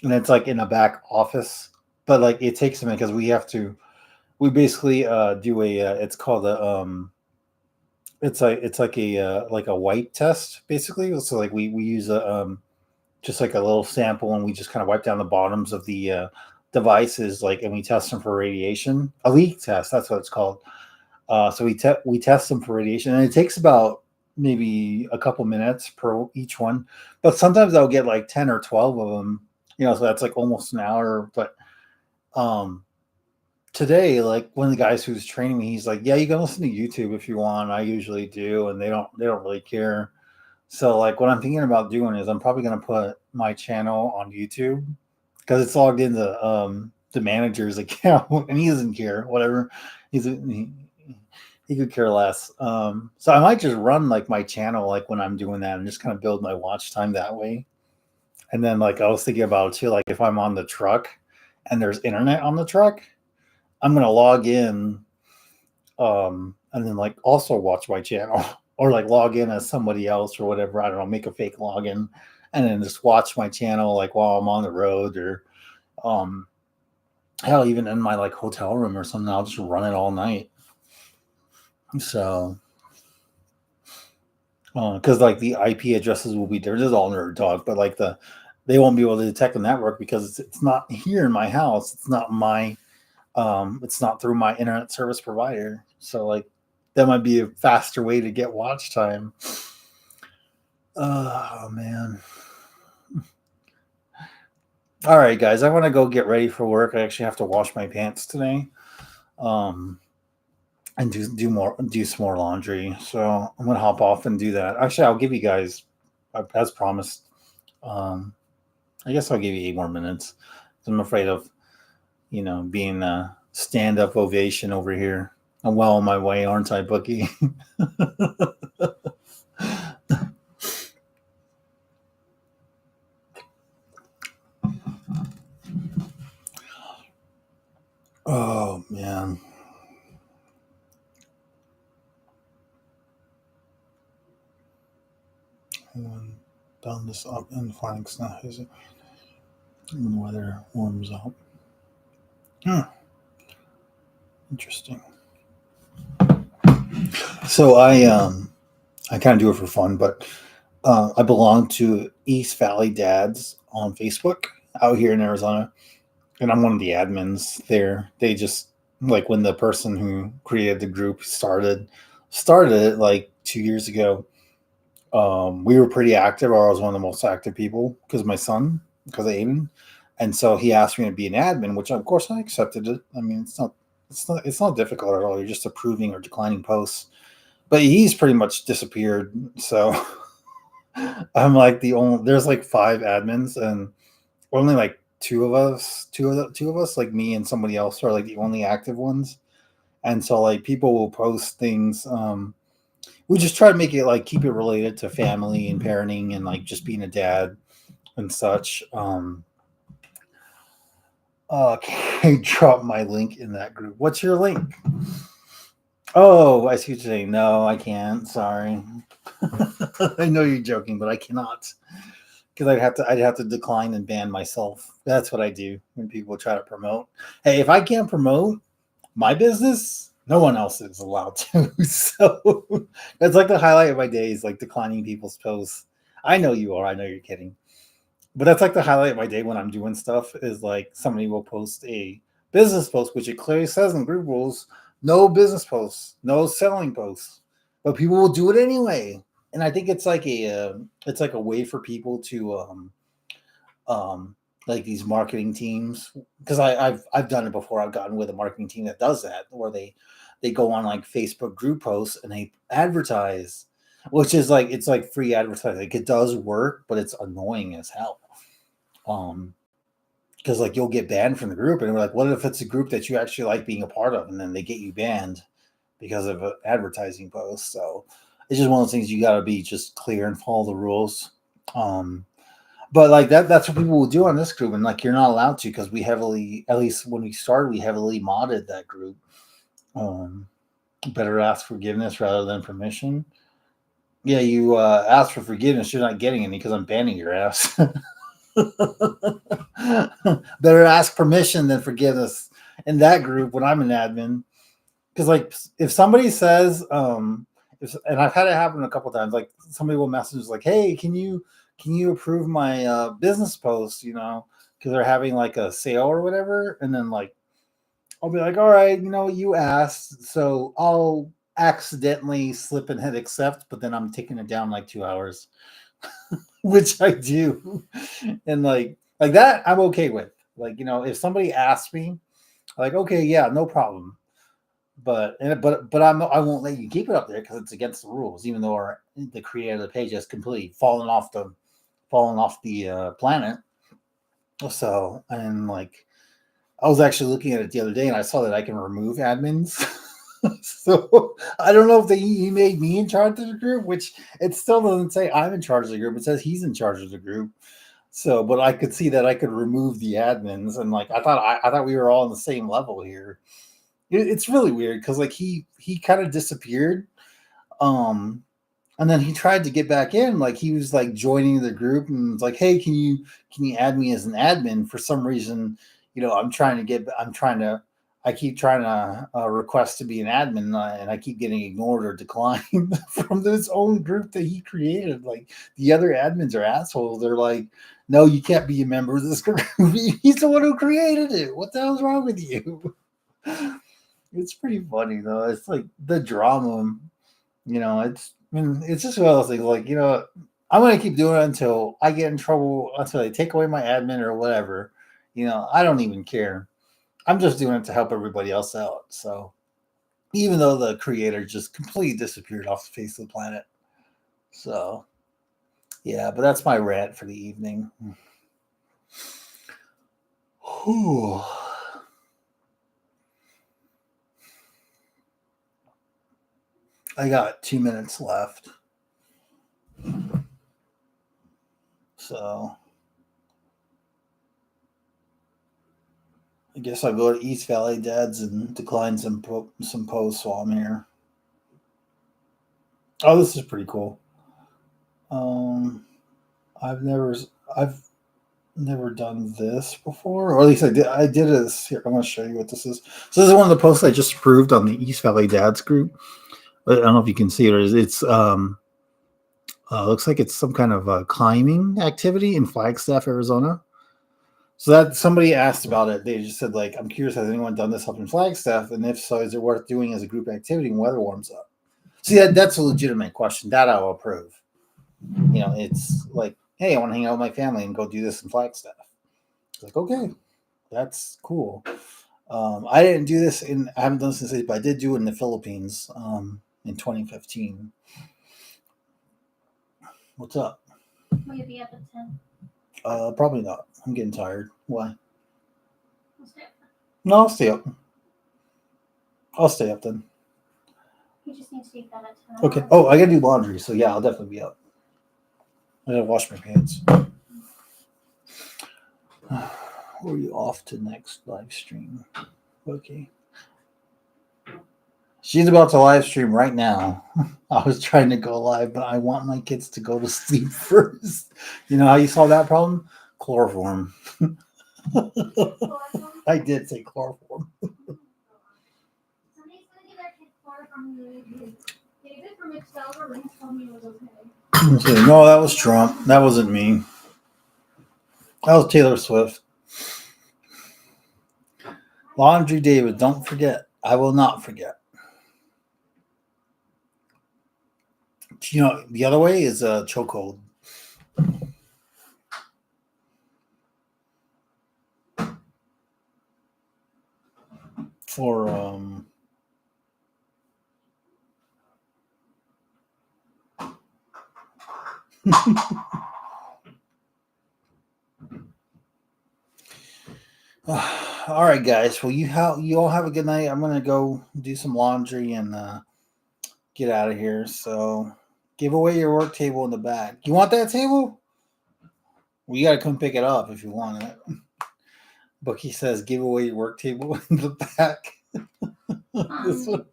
and it's like in a back office, but like it takes a minute because we basically do a it's called a it's like a wipe test basically. So like we use a just like a little sample and we just kind of wipe down the bottoms of the devices like and we test them for radiation. A leak test, that's what it's called. So we test them for radiation, and it takes about maybe a couple minutes per each one. But sometimes I'll get like 10 or 12 of them, so that's like almost an hour. But um, today, like one of the guys who's training me, he's like, "Yeah, you can listen to YouTube if you want." I usually do, and they don't really care. So like what I'm thinking about doing is I'm probably gonna put my channel on YouTube because it's logged into the manager's account and he doesn't care. Whatever, he could care less. So I might just run like my channel like when I'm doing that and just kind of build my watch time that way. And then like I was thinking about too, like if I'm on the truck and there's internet on the truck, I'm gonna log in and then like also watch my channel or like log in as somebody else or whatever. I don't know, make a fake login and then just watch my channel like while I'm on the road or um hell even in my like hotel room or something. I'll just run it all night. So because like the IP addresses will be there. This is all nerd talk, but like they won't be able to detect the network because it's not here in my house. It's not through my internet service provider. So like that might be a faster way to get watch time. Oh man. All right, guys, I want to go get ready for work. I actually have to wash my pants today. Um and do some more laundry. So I'm gonna hop off and do that. Actually, I'll give you guys as promised. Um I guess I'll give you 8 more minutes. I'm afraid of, being a stand up ovation over here. I'm well on my way, aren't I, Bookie? Oh, man. When down this up and flanks now, is it? When the weather warms up. Interesting. So I kind of do it for fun, but I belong to East Valley Dads on Facebook out here in Arizona, and I'm one of the admins there. They just like when the person who created the group started it like 2 years ago. We were pretty active, or I was one of the most active people because of Aiden, and so he asked me to be an admin, which of course I accepted it. I mean, it's not difficult at all. You're just approving or declining posts, but he's pretty much disappeared. So I'm like the only. There's like 5 admins, and only like two of us, like me and somebody else, are like the only active ones. And so like people will post things. We just try to make it like keep it related to family and parenting and like just being a dad and such. Can I drop my link in that group? What's your link? Oh, I see what you're saying. No, I can't. Sorry. I know you're joking, but I cannot because I'd have to decline and ban myself. That's what I do when people try to promote. Hey, if I can't promote my business, no one else is allowed to. So that's like the highlight of my day is like declining people's posts. I know you are. I know you're kidding. But that's like the highlight of my day when I'm doing stuff is like somebody will post a business post, which it clearly says in group rules, No business posts, no selling posts, but people will do it anyway. And I think it's like a way for people to like these marketing teams, because I've done it before. I've gotten with a marketing team that does that, where they go on like Facebook group posts and they advertise, which is like, it's like free advertising. Like, it does work, but it's annoying as hell. Because like you'll get banned from the group, and we're like, what if it's a group that you actually like being a part of, and then they get you banned because of an advertising post? So it's just one of those things, you got to be just clear and follow the rules. But like that's what people will do on this group, and like you're not allowed to, because we heavily, at least when we started, we heavily modded that group. Better ask forgiveness rather than permission. Yeah, you ask for forgiveness, you're not getting any, because I'm banning your ass. Better ask permission than forgiveness in that group when I'm an admin. Because like if somebody says, and I've had it happen a couple times, like somebody will message like, hey, can you approve my business post, because they're having like a sale or whatever, and then like I'll be like, all right, you asked, so I'll accidentally slip and hit accept, but then I'm taking it down like 2 hours. Which I do. And like that I'm okay with. Like, if somebody asks me, like, okay, yeah, no problem. But I won't let you keep it up there, because it's against the rules, even though the creator of the page has completely fallen off the planet. So, and like I was actually looking at it the other day, and I saw that I can remove admins. So I don't know if he made me in charge of the group, which it still doesn't say I'm in charge of the group. It says he's in charge of the group. So, but I could see that I could remove the admins, and like I thought we were all on the same level here. It's really weird, because like he kind of disappeared, and then he tried to get back in. Like he was like joining the group, and it's like, hey, can you add me as an admin? For some reason, I keep trying to request to be an admin, and I keep getting ignored or declined from this own group that he created. Like the other admins are assholes. They're like, no, you can't be a member of this group. He's the one who created it. What the hell's wrong with you? It's pretty funny though. It's like the drama, it's just one of those things. Like, I'm gonna keep doing it until I get in trouble, until they take away my admin or whatever. I don't even care. I'm just doing it to help everybody else out. So even though the creator just completely disappeared off the face of the planet. So yeah, but that's my rant for the evening. Whew. I got 2 minutes left. So I guess I'll go to East Valley Dads and decline some posts while I'm here. Oh, this is pretty cool. I've never done this before, or at least I did this here. I'm going to show you what this is. So this is one of the posts I just approved on the East Valley Dads group. I don't know if you can see it. It's looks like it's some kind of climbing activity in Flagstaff, Arizona. So that somebody asked about it. They just said, like, I'm curious, has anyone done this up in Flagstaff? And if so, is it worth doing as a group activity when weather warms up? See, that's a legitimate question. That I'll approve. It's like, hey, I want to hang out with my family and go do this in Flagstaff. It's like, okay, that's cool. I didn't do this I haven't done this since, but I did do it in the Philippines in 2015. What's up? Will you be up at 10? Probably not. I'm getting tired. Why? We'll stay up. No, I'll stay up. I'll stay up then. You just need to be done at 10. Okay. Oh, I gotta do laundry, so yeah, I'll definitely be up. I gotta wash my pants. Where are you off to next live stream? Okay. She's about to live stream right now. I was trying to go live, but I want my kids to go to sleep first. You know how you solve that problem? Chloroform. I did say chloroform. Somebody's going to give that kid chloroform. David from Excel Rings told me it was okay. No, that was Trump. That wasn't me. That was Taylor Swift. Laundry David, don't forget. I will not forget. You know, the other way is a chokehold. For all right, guys. Well, you all have a good night. I'm gonna go do some laundry and get out of here. So, give away your work table in the back. You want that table? Well, you gotta come pick it up if you want it. Bookie says, "Give away your work table in the back."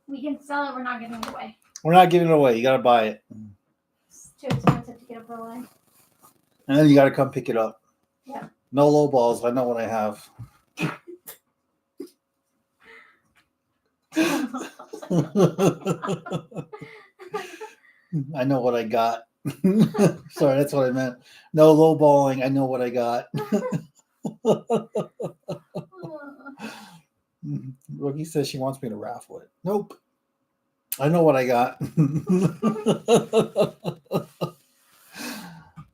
We can sell it. We're not giving it away. We're not giving it away. You gotta buy it, It's too expensive to give it away. and then you gotta come pick it up. Yeah. No low balls. I know what I have. I know what I got. Sorry, that's what I meant. No low balling. I know what I got. Rookie says she wants me to raffle it. Nope. I know what I got.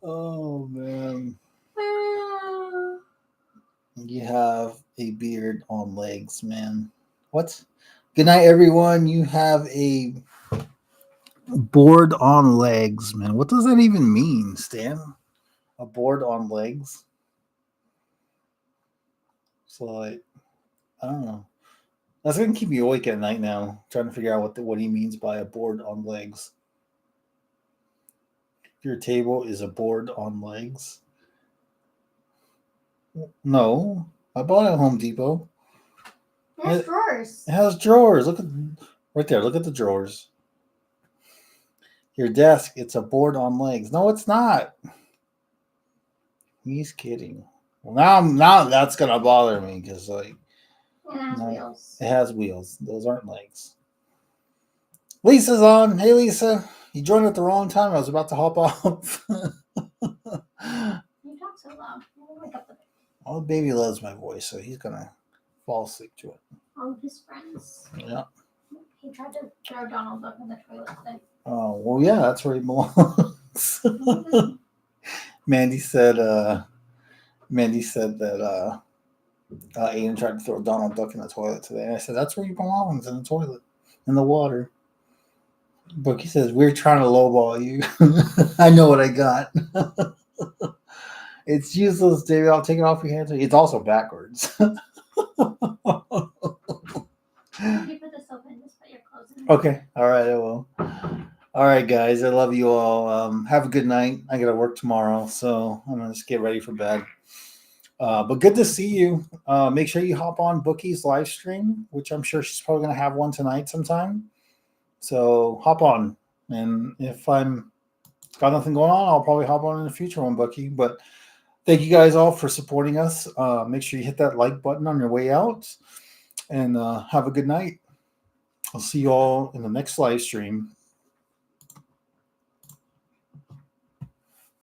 Oh, man. You have a beard on legs, man. What? Good night, everyone. You have a board on legs, man. What does that even mean, Stan? A board on legs? So, like, I don't know. That's gonna keep me awake at night now, trying to figure out what he means by a board on legs. Your table is a board on legs. No, I bought it at Home Depot. It has drawers. It has drawers. Look at right there. Look at the drawers. Your desk, it's a board on legs. No, it's not. He's kidding. Well, now that's gonna bother me because like It has wheels. it has wheels. Those aren't legs. Lisa's on. Hey, Lisa. You joined at the wrong time. I was about to hop off. You talk so loud. Wake up the baby. Well, the baby loves my voice, so he's gonna fall asleep to it. All of his friends. Yeah. He tried to throw Donald Duck in the toilet today. Oh well, yeah, that's where he belongs. Mandy said that Aiden tried to throw Donald Duck in the toilet today. And I said, that's where he belongs, in the toilet, in the water. Bookie says, we're trying to lowball you. I know what I got. It's useless, David. I'll take it off your hands. It's also backwards. You put the soap in, just put your clothes in. Okay. All right, I will. All right, guys. I love you all. Have a good night. I got to work tomorrow, so I'm going to just get ready for bed. But good to see you. Make sure you hop on Bookie's live stream, which I'm sure she's probably going to have one tonight sometime. So hop on. And if I'm got nothing going on, I'll probably hop on in the future one, Bookie. But thank you guys all for supporting us. Make sure you hit that like button on your way out. And have a good night. I'll see you all in the next live stream.